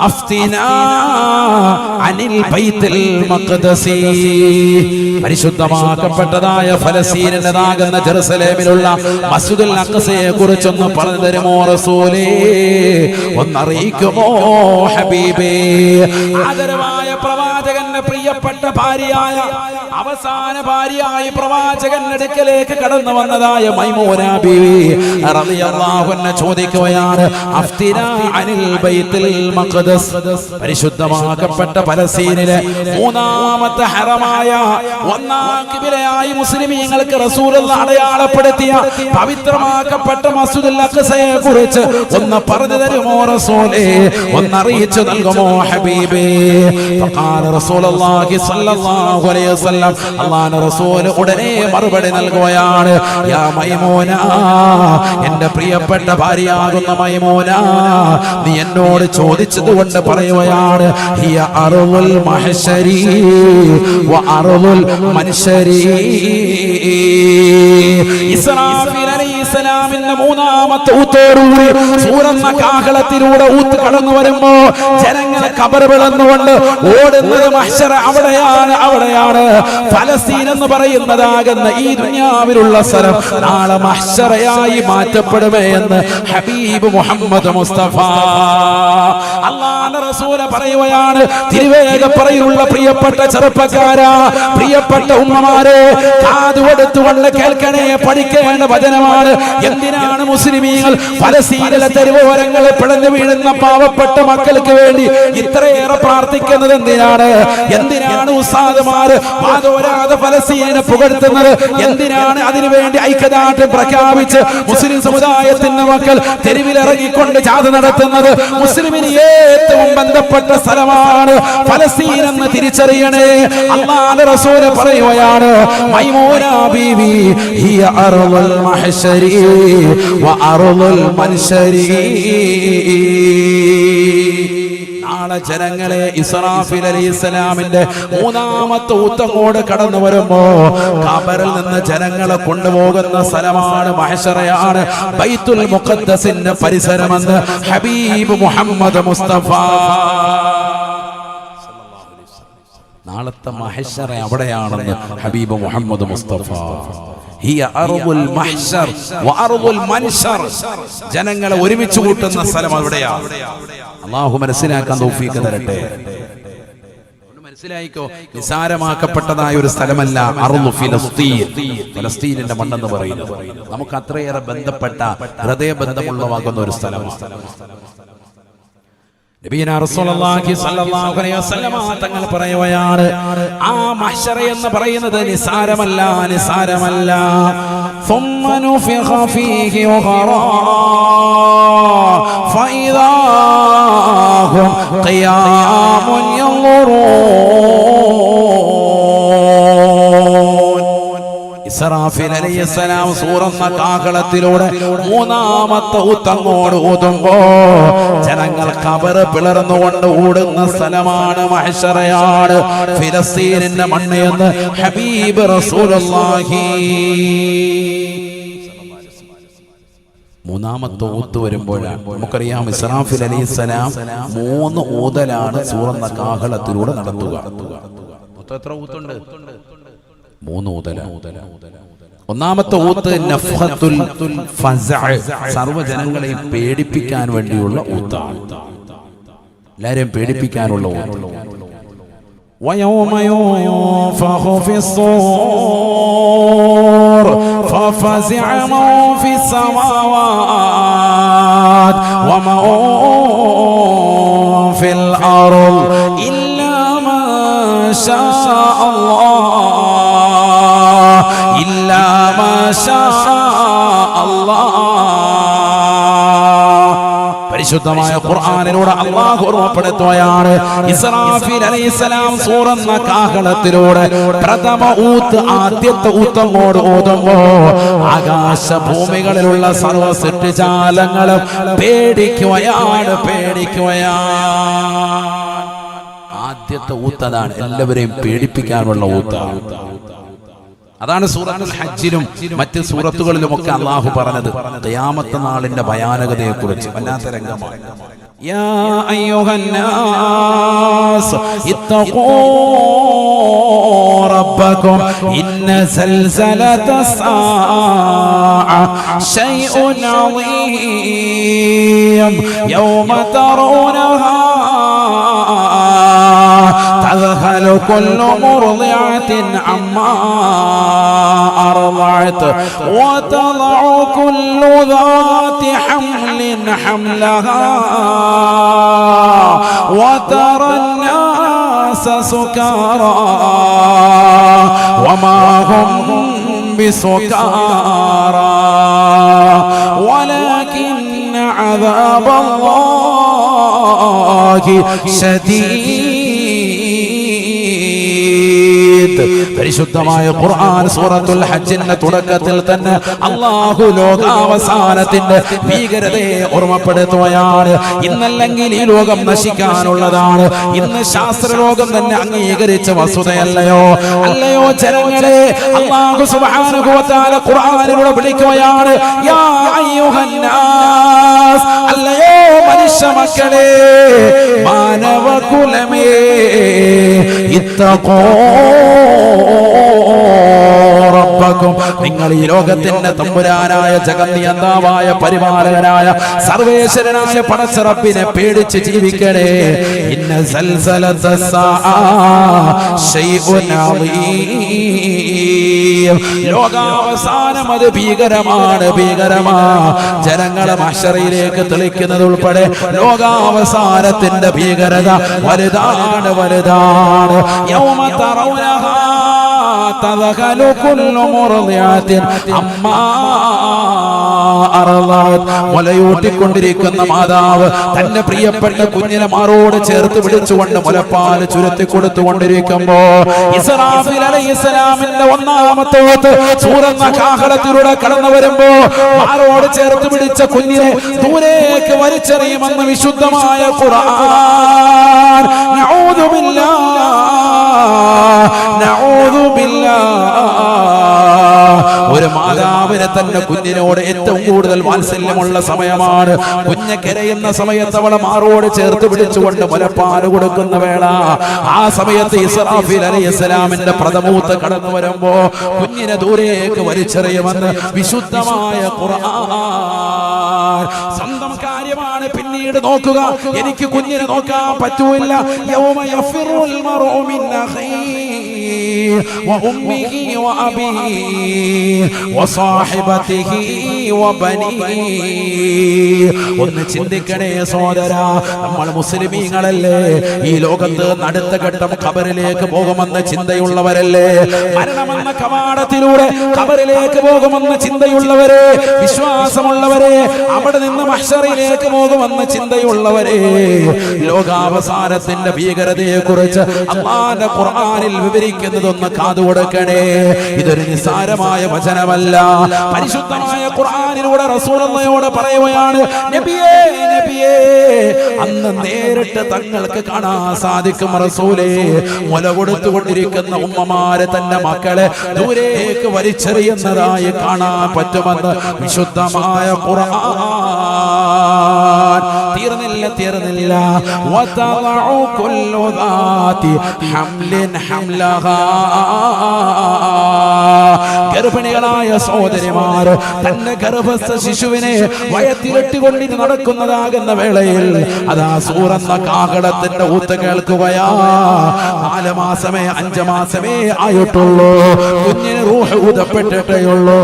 അഫ്തിനാ അനിൽ ബൈത്തുൽ മഖ്ദസി. പരിശുദ്ധമാക്കപ്പെട്ടതായ ഫലസ്തീനിലേതാകുന്ന ജെറുസലേമിലുള്ള മസ്ജിദുൽ അഖ്സയെ കുറിച്ചൊന്ന് പറഞ്ഞു തരുമോ റസൂലേ, ഒന്നറിയിക്കുമോ ഹബീബേ? ആദരവായ പ്രവാചകന്റെ പ്രിയപ്പെട്ട ഭാര്യയായ അവസാന ഭാര്യയായി പ്രവാചകന്റെ അടുക്കലേക്ക് കടന്നു വന്നതായ മൈമൂന ബീവി റളിയല്ലാഹു അൻഹ ചോദിക്കുകയാണ്, അഫ്തിനാ അനിൽ ബൈത്തുൽ മഖ്ദസ്. പരിശുദ്ധമാക്കപ്പെട്ട ഫലസ്തീനിലെ മൂന്നാമത്തെ ഹറമായ ഒന്നാം ഖിബലയായി മുസ്ലിമീങ്ങൾക്ക് റസൂലുള്ളാഹി അടയാളപ്പെടുത്തിയ പവിത്രമാക്കപ്പെട്ട മസ്ജിദുൽ അഖ്സയെ കുറിച്ച് ഒന്ന് പറഞ്ഞു തരുമോ റസൂലേ, ഒന്നറിയിച്ചു നൽകുമോ ഹബീബേ? ഫഖാല റസൂലുള്ളാഹി സ്വല്ലല്ലാഹു അലൈഹി വസല്ലം, അല്ലാഹുവിന്റെ റസൂൽ ഉടനെ മറുപടി നൽകുകയാണ്, യാ മൈമൂന, എന്റെ പ്രിയപ്പെട്ട ഭാര്യയാകുന്ന മൈമൂന, നീ എന്നോട് ചോദിച്ചത് കൊണ്ട് പറയുകയാണ്, ഹിയ അർളുൽ മഹ്ശരി വ അർളുൽ മൻശരി. ഇസ്രാഫീൽ അലൈഹിസ്സലാമിന്റെ മൂന്നാമത്തെ ഊത്തോടുകൂടി സൂറന്ന കാഹളത്തിലൂടെ ഊത്ത് കടന്നു വരുമ്പോ ജനങ്ങളെ ഖബർ വിളന്നുകൊണ്ട് ഓടുന്നത് മഹ്ശർ അവിടെയാണ്. ഫലസ്തീൻ എന്ന് പറയുന്നതാകുന്ന ഈ ദുനിയാവിലുള്ള സ്ഥലം നാളെ മഹ്ശറയായി മാറ്റപ്പെടുമേ എന്ന് ഹബീബ് മുഹമ്മദ് മുസ്തഫ അല്ലാഹുവിന്റെ റസൂൽ പറയുകയാണ്. തിരുവേഗപ്പറയിലുള്ള പ്രിയപ്പെട്ട ചെറുപ്പക്കാരാ, പ്രിയപ്പെട്ട ഉമ്മമാരെ, കാതുകൊടുത്തുകൊണ്ട് കേൾക്കണേ, പഠിക്കേണ്ട വചനമാണ്. എന്തിനാണ് മുസ്ലിമീങ്ങൾ ഫലസ്തീനിലെ തെരുവോരങ്ങളിൽ പിടഞ്ഞു വീഴുന്ന പാവപ്പെട്ട മക്കൾക്ക് വേണ്ടി ഇത്രയേറെ പ്രാർത്ഥിക്കുന്നത്? എന്തിനാണ് ഉസ്താദുമാർ വാദോരാതെ ഫലസ്തീനെ പുകഴ്ത്തുന്നത്? എന്തിനാണ് അതിനുവേണ്ടി ഐക്യദാർഢ്യം പ്രഖ്യാപിച്ച് മുസ്ലിം സമുദായത്തിന്റെ മക്കൾ തെരുവിലിറങ്ങിക്കൊണ്ട് ജാഥ നടത്തുന്നത്? മുസ്ലിമിന് ഏറ്റവും ബന്ധപ്പെട്ട സ്ഥലമാണ് ഫലസ്തീൻ എന്ന് തിരിച്ചറിയണേ. അല്ലാഹുവിന്റെ റസൂൽ പറയുകയാണ്, മൈമൂന ബീവി ഹിയ അർളുൽ മഹ്ശരി വ അർളുൽ മൻശരി. നാളെ ജനങ്ങളെ ഇസ്രാഫീൽ അലൈഹിസ്സലാമിന്റെ മൂന്നാമത്തെ ഊത്തങ്ങോട് കടന്നു വരുമ്പോ ഖബറിൽ നിന്ന് ജനങ്ങളെ കൊണ്ടുപോകുന്ന സ്ഥലമാണ്, മഹ്ശറയാണ്, ബൈത്തുൽ മുഖദ്ദസിന്റെ പരിസരമെന്ന് ഹബീബ് മുഹമ്മദ് മുസ്തഫ. നാളത്തെ മഹ്ശറ അവിടെയാണെന്ന് ഹബീബ് മുഹമ്മദ് മുസ്തഫ. ഹിയ അർളുൽ മഹ്ശർ വ അർളുൽ മൻശർ. ജനങ്ങളെ ഒരുമിച്ച് കൂട്ടുന്ന സ്ഥലം അവിടെയാണ്. അല്ലാഹു മനസ്സിലാക്കാൻ തൗഫീഖ് തരട്ടെ. മനസ്സിലായിക്കോ, നിസാരമാക്കപ്പെട്ടതായ ഒരു സ്ഥലമല്ല അർളു ഫിലസ്തീൻ. ഫലസ്തീനിന്റെ മണ്ണെന്ന് പറയുന്നത് നമുക്ക് അത്രയേറെ ബന്ധപ്പെട്ട ഹൃദയബന്ധമുള്ളവാകുന്ന ഒരു സ്ഥലമാണ്. നബിയനാ റസൂലുള്ളാഹി സ്വല്ലല്ലാഹു അലൈഹി വസല്ലം തങ്ങൾ പറയുകയാണ്, ആ മഹ്ശറ എന്ന് പറയുന്നത് നിസാരമല്ല. ثم نفخ فيه أخرى فإذا هم قيام ينظرون. ഇസ്രാഫീൽ അലൈഹിസ്സലാം സൂറന്ന കാഹളത്തിലൂടെ മൂന്നാമത്തെ ഊത്തങ്ങോട് ഊതുമ്പോ ജനങ്ങൾ ഖബർ പിളർന്നുകൊണ്ട് ഓടുന്ന സ്ഥലമാണ്, മഹ്ശറയാണ്, ഫിലസ്തീനിന്റെ മണ്ണ് എന്ന് ഹബീബ് റസൂലുള്ളാഹി. മൂന്നാമത്തെ ഊത്ത് വരുമ്പോഴാണ് നമുക്കറിയാം ഇസ്രാഫീൽ അലൈഹിസ്സലാം 3 ഊതലാണ് സൂറന്ന കാഹളത്തിലൂടെ നടത്തുക. എത്ര ഊത്തുണ്ട്? 3 ഊതല. ഒന്നാമത്തെ ഊത്ത് നഫ്ഖത്തുൽ ഫസഅ, സർവ്വജനങ്ങളെയും പേടിപ്പിക്കാൻ വേണ്ടിയുള്ള ഊത്താണ്. എല്ലാരെയും പേടിപ്പിക്കാനുള്ള ഊത്ത്. ويوم ينفخ في الصور ففزع من في السماوات ومن في الأرض إلا ما شاء الله إلا ما شاء الله. പരിശുദ്ധമായ ഖുർആനിലൂടെ അല്ലാഹു ഓർമ്മപ്പെടുത്തുകയാണ്, ഇസ്രാഫീൽ അലൈഹിസ്സലാം സൂറന്ന കാഹളത്തിലൂടെ പ്രഥമ ഊത്ത്, ആദ്യത്തെ ഊത്തങ്ങോട് ഊതുമ്പോ ആകാശഭൂമികളിലുള്ള സർവ്വ സൃഷ്ടിജാലങ്ങളും പേടിക്കുകയാണ്. ആദ്യത്തെ ഊത്തതാണ്, എല്ലാവരെയും പേടിപ്പിക്കാനുള്ള ഊത്താണ്. അതാണ് സൂറത്തുൽ ഹജ്ജിലും മറ്റ് സൂറത്തുകളിലുമൊക്കെ അല്ലാഹു പറഞ്ഞത് ഖിയാമത്ത് നാളിന്റെ ഭയാനകതയെക്കുറിച്ച്. വല്ലാത്ത രംഗമാണ്. يا أيها الناس اتقوا ربكم إن زلزلة الساعة شيء عظيم يوم ترونها تذهل كل مرضعة عما أرضعت وتضع كل ذات حمل حملها وترى الناس سكارى وما هم بسكارى ولكن عذاب الله شديد. പരിശുദ്ധമായ ഖുർആൻ സൂറത്തുൽ ഹജ്ജിന്റെ തുടക്കത്തിൽ തന്നെ അല്ലാഹു ലോകാവസാനത്തിന്റെ ഭീകരതയെ ഓർമ്മപ്പെടുത്തുകയാണ്. ഇന്നല്ലെങ്കിൽ ഈ ലോകം നശിക്കാനുള്ളതാണ്. ഇന്ന് ശാസ്ത്രലോകം തന്നെ അംഗീകരിച്ച വസ്തുതയല്ലയോ? അല്ലയോ ജനങ്ങളെ, അല്ലാഹു സുബ്ഹാനഹു വ തആല ഖുർആനിലൂടെ വിളിക്കുകയാണ്, യാ അയ്യുഹന്നാസ്, അല്ലയോ മനുഷ്യ മക്കളെ, മാനവകുലമേ, ഇത്തഖൂ റബ്ബക്കും, നിങ്ങൾ ഈ ലോകത്തിന്റെ തമ്പുരാനായ ജഗന്നിയന്താവായ പരിപാലകനായ സർവേശ്വരനായ പടച്ച റബ്ബിനെ പേടിച്ച് ജീവിക്കണേ. ഇന്ന സൽസലത്തസ്സാഅ ശൈഉൻ അളീം, ലോകാവസാനം അത് ഭീകരമാണ്, ഭീകരമാ. ജനങ്ങളെ മഹ്ശറിലേക്ക് തെളിക്കുന്നത് ഉൾപ്പെടെ ലോകാവസാനത്തിന്റെ ഭീകരത വലുതാണ്, വലുതാണ്. യൗമ തറൗനഹാ تذهل كل مرضعة عما أرضعت. മുലയൂട്ടിക്കൊണ്ടിരിക്കുന്ന മാതാവ് തന്റെ പ്രിയപ്പെട്ട കുഞ്ഞിനെ മാറോട് ചേർത്ത് പിടിച്ചുകൊണ്ട് മുലപ്പാൽ ചുരത്തി കൊടുത്തുകൊണ്ടിരിക്കുമ്പോ ഇസ്രാഫീൽ അലൈഹിസ്സലാമിന്റെ ഒന്നാമത്തെ സൂറന്ന കാഹളത്തിലൂടെ കടന്നു വരുമ്പോ മാറോട് ചേർത്ത് പിടിച്ച കുഞ്ഞിനെ ദൂരേക്ക് വലിച്ചെറിയുമെന്ന് വിശുദ്ധമായ ഖുർആൻ. നഊദു ബില്ലാഹ്, നഊദു ബില്ലാഹ്. ഒരു മാതാവിനെ തന്റെ കുഞ്ഞിനോട് ഏറ്റവും കൂടുതൽ വാത്സല്യമുള്ള സമയമാണ്. കുഞ്ഞ് കരയുന്ന സമയത്ത് അവളെ മാറോട് ചേർത്ത് പിടിച്ചുകൊണ്ട് മുലപ്പാല് കൊടുക്കുന്ന വേള. ആ സമയത്ത് ഇസ്രാഫീൽ അലൈഹിസ്സലാമിന്റെ പ്രഥമൂത്ത് കടന്നു വരുമ്പോ കുഞ്ഞിനെ ദൂരേക്ക് വലിച്ചെറിയുമെന്ന് വിശുദ്ധമായ ഖുർആൻ. സ്വന്തം കാര്യമാണ് പിന്നീട് നോക്കുക. എനിക്ക് കുഞ്ഞിനെ നോക്കാൻ പറ്റൂല. യൗമ യഫിറുൽ മർഉ മിൻ അഖീഹി وأمه وأبيه وصاحبته وبنيه. ഒന്ന് ചിന്തിക്കണേ സഹോദര, നമ്മൾ മുസ്ലിമീങ്ങളല്ലേ? ഈ ലോകത്ത് അടുത്ത ഘട്ടം ഖബറിലേക്ക് പോകുമെന്ന ചിന്തയുള്ളവരല്ലേ? മരണമെന്ന കവാടത്തിലൂടെ ഖബറിലേക്ക് പോകുമെന്ന ചിന്തയുള്ളവരെ, വിശ്വാസമുള്ളവരെ, അവിടെ നിന്ന് മഹ്ശറിലേക്ക് പോകുമെന്ന ചിന്തയുള്ളവരെ, ലോകാവസാനത്തിന്റെ ഭീകരതയെ കുറിച്ച് അല്ലാഹുവിന്റെ ഖുർആനിൽ വിവരിക്കുന്നതൊന്ന് കാതുകൊടുക്കണേ. ഇതൊരു നിസ്സാരമായ വചനമല്ല. പരിശുദ്ധമായ ഖുർആനിലൂടെ റസൂലുള്ളാഹിയോട് പറയുകയാണ്, നബിയേ, നബിയേ, അന്ന് നേരിട്ട് തങ്ങൾക്ക് കാണാൻ സാധിക്കും റസൂലേ, മുല കൊടുത്തുകൊണ്ടിരിക്കുന്ന ഉമ്മമാരെ തന്റെ മക്കളെ ദൂരേക്ക് വലിച്ചെറിയുന്നതായി കാണാൻ പറ്റുമെന്ന് വിശുദ്ധമായ ഖുർആൻ. തീർന്നില്ല, തീർന്നില്ല. വതദഉ കുല്ലു ദാതി ഹംലിൻ ഹംലഹാ. ഗർഭിണികളായ സഹോദരിമാർ തന്റെ ഗർഭസ്ഥ ശിശുവിനെ വയറ്റിലിട്ടുകൊണ്ടിട്ട് നടക്കുന്നതാകുന്ന വേളയിൽ അതാ സൂറന്ന കാഹളത്തിന്റെ ഊത്ത് കേൾക്കുകയാ. 4 മാസമേ 5 മാസമേ ആയിട്ടുള്ളൂ. കുഞ്ഞിന് റൂഹ് ഊതപ്പെട്ടിട്ടേയുള്ളൂ.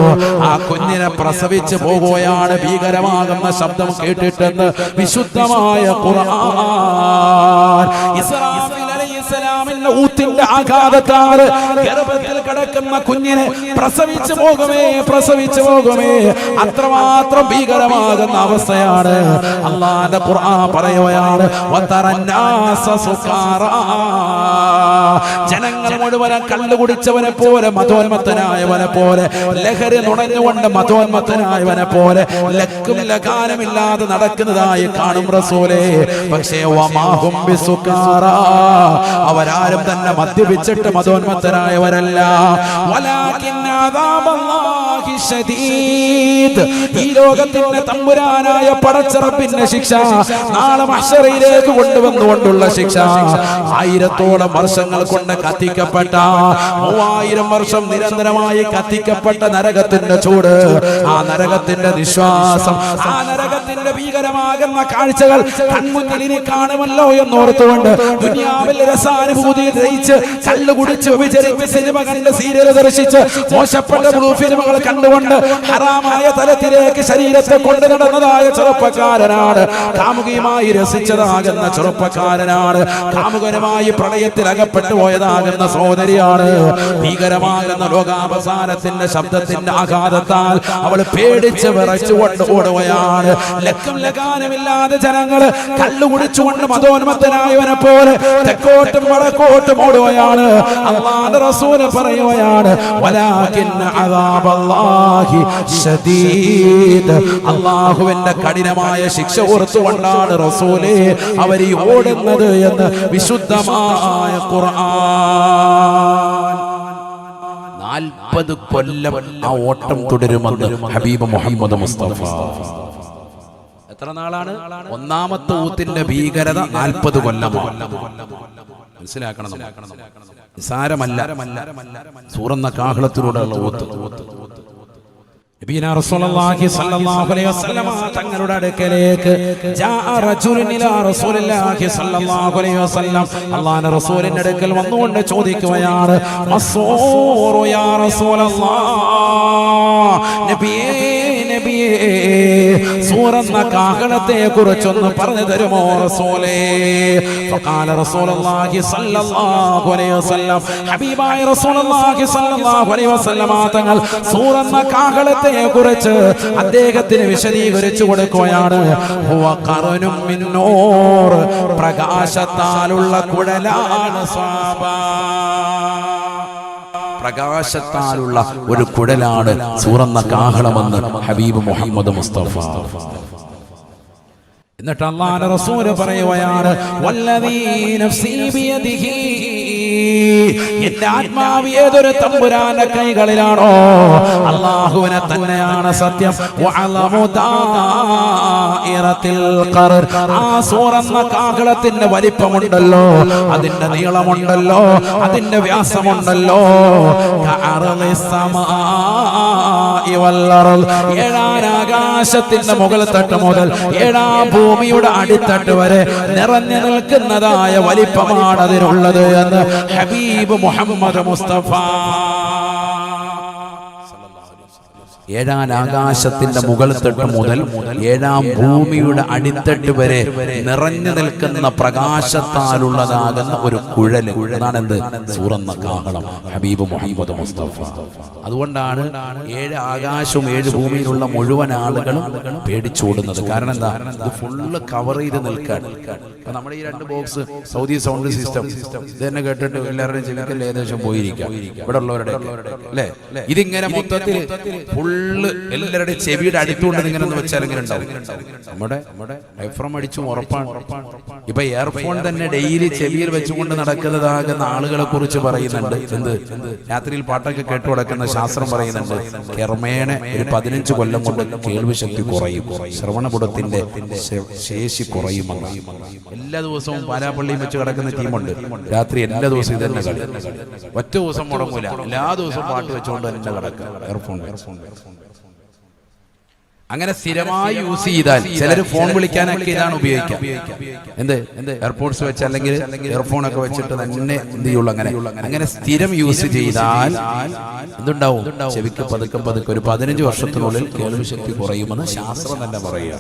ആ കുഞ്ഞിനെ പ്രസവിച്ച് പോകുകയാണ്. ഭീകരമാകുന്ന ശബ്ദം കേട്ടിട്ടെന്ന് വിശുദ്ധമായ ഖുർആൻ. ഇസ്രാഫീൽ അലൈഹിസ്സലാമിന്റെ ഊത്തിന്റെ ആഘാതത്താൽ ഗർഭത്തിൽ കിടക്കുന്ന കുഞ്ഞിനെ പ്രസവിച്ചു പോകുമേ, പ്രസവിച്ചു പോകുമേ. അത്രമാത്രം ഭീകരമാകുന്ന അവസ്ഥയാണ്. അല്ലാഹുവിന്റെ ഖുർആൻ പറയുകയാണ്, വതറന്നാസ സുകാറാ. ജനങ്ങൾ മുഴുവൻ കള്ളു കുടിച്ചവനെ പോലെ, മതോന്മത്തനായവനെ പോലെ, ലഹരി നുണഞ്ഞുകൊണ്ട് മതോന്മത്തനായവനെ പോലെ ലക്കും ലകാനമില്ലാതെ നടക്കുന്നതായി കാണും റസൂലേ. പക്ഷേ വമാഹും ബിസുകാറാ, അവരാരും തന്നെ മദ്യപിച്ചിട്ട് മതോന്മത്തനായവരല്ല. വലാകിൻ അദാബല്ലാഹി ശദീദ്. ഈ ലോകത്തിന്റെ തമ്പുരാനായ പടച്ച റബ്ബിന്റെ ശിക്ഷ നാളെ മഹ്ശറിലേക്ക് കൊണ്ടുവന്നുകൊണ്ടുള്ള ശിക്ഷ 1000 വർഷങ്ങൾ കൊണ്ട് കത്തിക്കപ്പെട്ട 3000 വർഷം നിരന്തരമായി കത്തിക്കപ്പെട്ട നരകത്തിന്റെ ചൂട്, ആ നരകത്തിന്റെ നിശ്വാസം, ആ നരകത്തിന്റെ ഭീകരമാകുന്ന കാഴ്ചകൾ കൺമുന്നിൽ ഇനി കാണുമല്ലോ എന്നോർത്തുകൊണ്ട് ദുനിയാവിൽ രസാനുഭൂതി ഗ്രഹിച്ച് കള്ളു കുടിച്ച് വിചരിച്ച് സിനിമ കണ്ട് സീരിയൽ ദർശിച്ച് മോശപ്പെട്ട ബ്ലൂ ഫിലിമുകൾ കണ്ടുകൊണ്ട് ഹറാമായ തലത്തിലേക്ക് ശരീരത്തെ കൊണ്ടു നടന്നതായ ചെറുപ്പക്കാരനാണ്, കാമുകിയുമായി രസിച്ചതാകുന്ന ചെറുപ്പക്കാരനാണ്, കാമുകനുമായി പ്രളയത്തിൽ അകപ്പെട്ടു പോയതാകുന്ന സഹോദരിയാണ്. ഭീകരമാകുന്ന ലോകാവസാനത്തിന്റെ ശബ്ദത്തിന്റെ ആഘാതത്താൽ അവൾ പേടിച്ച് വിറച്ചുകൊണ്ട് ഓടുകയാണ്. ലക്കം ലഗാനമില്ലാതെ ജനങ്ങള് കള്ളു കുടിച്ചുകൊണ്ട് മതോന്മത്തനായവനെ പോലെ തെക്കോട്ടും വടക്കോട്ടും ഓടുകയാണ്. അല്ലാഹുവിന്റെ റസൂല് പറയുകയാണ്, വലാകിൻ അദാബല്ലാഹി ശദീദ്. അല്ലാഹുവിന്റെ കഠിനമായ ശിക്ഷ ഓർത്തുകൊണ്ടാണ് റസൂലേ അവര് ഓടുന്നത് എന്ന് വിശുദ്ധമായ ഖുർആൻ. 40 കൊല്ലം ആ ഓട്ടം തുടരുമെന്ന് ഹബീബ് മുഹമ്മദ് മുസ്തഫ. എത്ര നാളാണ്? ഒന്നാമത്തെ ഊത്തിന്റെ ഭീകരത 40 കൊല്ലമാണ്. മനസ്സിലാക്കണം, നിസാരമല്ല. സൂറന്ന കാഹളത്തിലൂടെയുള്ള ഊത്ത്. നബിയനാ റസൂലുള്ളാഹി സ്വല്ലല്ലാഹു അലൈഹി വസല്ലം തങ്ങളുടെ അടുക്കലേക്ക് ജാഅ റജുലുൻ ഇലാ റസൂലില്ലാഹി സ്വല്ലല്ലാഹു അലൈഹി വസല്ലം, അല്ലാഹുവിന്റെ റസൂലിന്റെ അടുക്കൽ വന്നുകൊണ്ട് ചോദിക്കുകയാണ്, മസ്ഊറു യാ റസൂലല്ലാഹ്, നബിയേ സൂറന്ന കാഹളത്തെ കുറിച്ചൊന്ന് പറഞ്ഞു തരുമോ റസൂലേ? ഫഖാല റസൂലുള്ളാഹി സ്വല്ലല്ലാഹു അലൈഹി വസല്ലം, ഹബീബായ റസൂലുള്ളാഹി സ്വല്ലല്ലാഹു അലൈഹി വസല്ലം തങ്ങൾ സൂറന്ന കാഹളത്തെ കുറിച്ച് അദ്ദേഹത്തിന് വിശദീകരിച്ചു കൊടുക്കുകയാണ്. ഹുവ ഖറനും മിൻ നൂർ, പ്രകാശത്താലുള്ള കുഴലാണ് സ്വാബാ. പ്രകാശത്താലുള്ള ഒരു കുഴലാണ് സൂറന്ന കാഹളമെന്ന് ഹബീബ് മുഹമ്മദ് മുസ്തഫ. എന്നിട്ട് അല്ലാഹുവിന്റെ റസൂൽ പറയുകയാണ്, വല്ലദീ നഫ്സീ ബിയദിഹി, എന്റെ ആത്മാവ് ഏതൊരു തമ്പുരാന്റെ കൈകളിലാണോ അല്ലാഹുവിനെ തന്നെയാണ് സത്യം. ആ സൂറന്ന കാഹളത്തിന്റെ വലിപ്പമുണ്ടല്ലോ, അതിന്റെ നീളമുണ്ടല്ലോ, അതിന്റെ വ്യാസമുണ്ടല്ലോ, ഏഴാകാശത്തിന്റെ മുകൾ തട്ട് മുതൽ ഏഴാം ഭൂമിയുടെ അടിത്തട്ട് വരെ നിറഞ്ഞു നിൽക്കുന്നതായ വലിപ്പമാണ് അതിനുള്ളത് എന്ന് ഹബീബ് മുഹമ്മദ് മുസ്തഫ. ഏഴാം ആകാശത്തിന്റെ മുകൾ തട്ട് മുതൽ ഏഴാം ഭൂമിയുടെ അടിത്തട്ട് വരെ നിറഞ്ഞു നിൽക്കുന്ന പ്രകാശത്താലുള്ളതാകുന്ന ഒരു കുഴൽ, അതാണെന്ത്? സൂറന്ന കാഹളം, ഹബീബ് മുഹമ്മദ് മുസ്തഫ. അതുകൊണ്ടാണ് 7 ആകാശവും 7 ഭൂമിയിലുള്ള മുഴുവൻ ആളുകളും പേടിച്ചോടുന്നത്. കാരണം എന്താ? ഇത് ഫുള്ള് കവർ ചെയ്ത് നിൽക്കാൻ. നമ്മുടെ ഈ 2 ബോക്സ് സൗദി സൗണ്ട് സിസ്റ്റം ഇത് തന്നെ കേട്ടിട്ട് എല്ലാവരുടെയും ചെവിക്കൽ ഏകദേശം പോയിരിക്കാം, ഇവിടെ ഉള്ളവരുടെ അല്ലേ. ഇതിങ്ങനെ മൊത്തത്തിൽ ഫുള്ള് എല്ലാവരുടെയും ചെവിയുടെ അടുത്തുകൊണ്ട് ഇങ്ങനെ ഒന്ന് വെച്ചാൽ ഇങ്ങനെ ഉണ്ടാവും. നമ്മുടെ എഫ്രം അടിച്ചും ഉറപ്പാണ്. ഇപ്പൊ ഇയർഫോൺ തന്നെ ഡെയിലി ചെവിയിൽ വെച്ചുകൊണ്ട് നടക്കുന്നതാകുന്ന ആളുകളെ കുറിച്ച് പറയുന്നുണ്ട്. എന്ത്? രാത്രിയിൽ പാട്ടൊക്കെ കേട്ടു നടക്കുന്ന ശാസ്ത്രം പറയുന്നുണ്ട്, ക്രമേണ ഒരു 15 കൊല്ലം കൊണ്ട് കേൾവി ശക്തി കുറയും, ശ്രവണപുടത്തിന്റെ ശേഷി കുറയുമെന്ന്. എല്ലാ ദിവസവും പാലാപ്പള്ളിയും വെച്ച് കിടക്കുന്ന ടീമുണ്ട്. രാത്രി എല്ലാ ദിവസവും ഇത് തന്നെ കളി, ഒറ്റ ദിവസം മുടങ്ങൂല, എല്ലാ ദിവസവും പാട്ട് വെച്ചുകൊണ്ട് തന്നെ കിടക്കുക ഇയർഫോൺ. അങ്ങനെ സ്ഥിരമായി യൂസ് ചെയ്താൽ ചിലർ ഫോൺ വിളിക്കാനൊക്കെ ഇതാണ് ഉപയോഗിക്കുക. എന്ത്? എയർപോർട്സ് വെച്ച് അല്ലെങ്കിൽ ഇയർഫോൺ ഒക്കെ വെച്ചിട്ട് തന്നെ എന്ത് ചെയ്യുള്ളൂ. അങ്ങനെ സ്ഥിരം യൂസ് ചെയ്താൽ എന്തുണ്ടാവും? ചെവിക്ക് പതുക്കെ ഒരു 15 വർഷത്തിനുള്ളിൽ കേൾവി ശക്തി കുറയുമെന്ന് ശാസ്ത്രം തന്നെ പറയുക.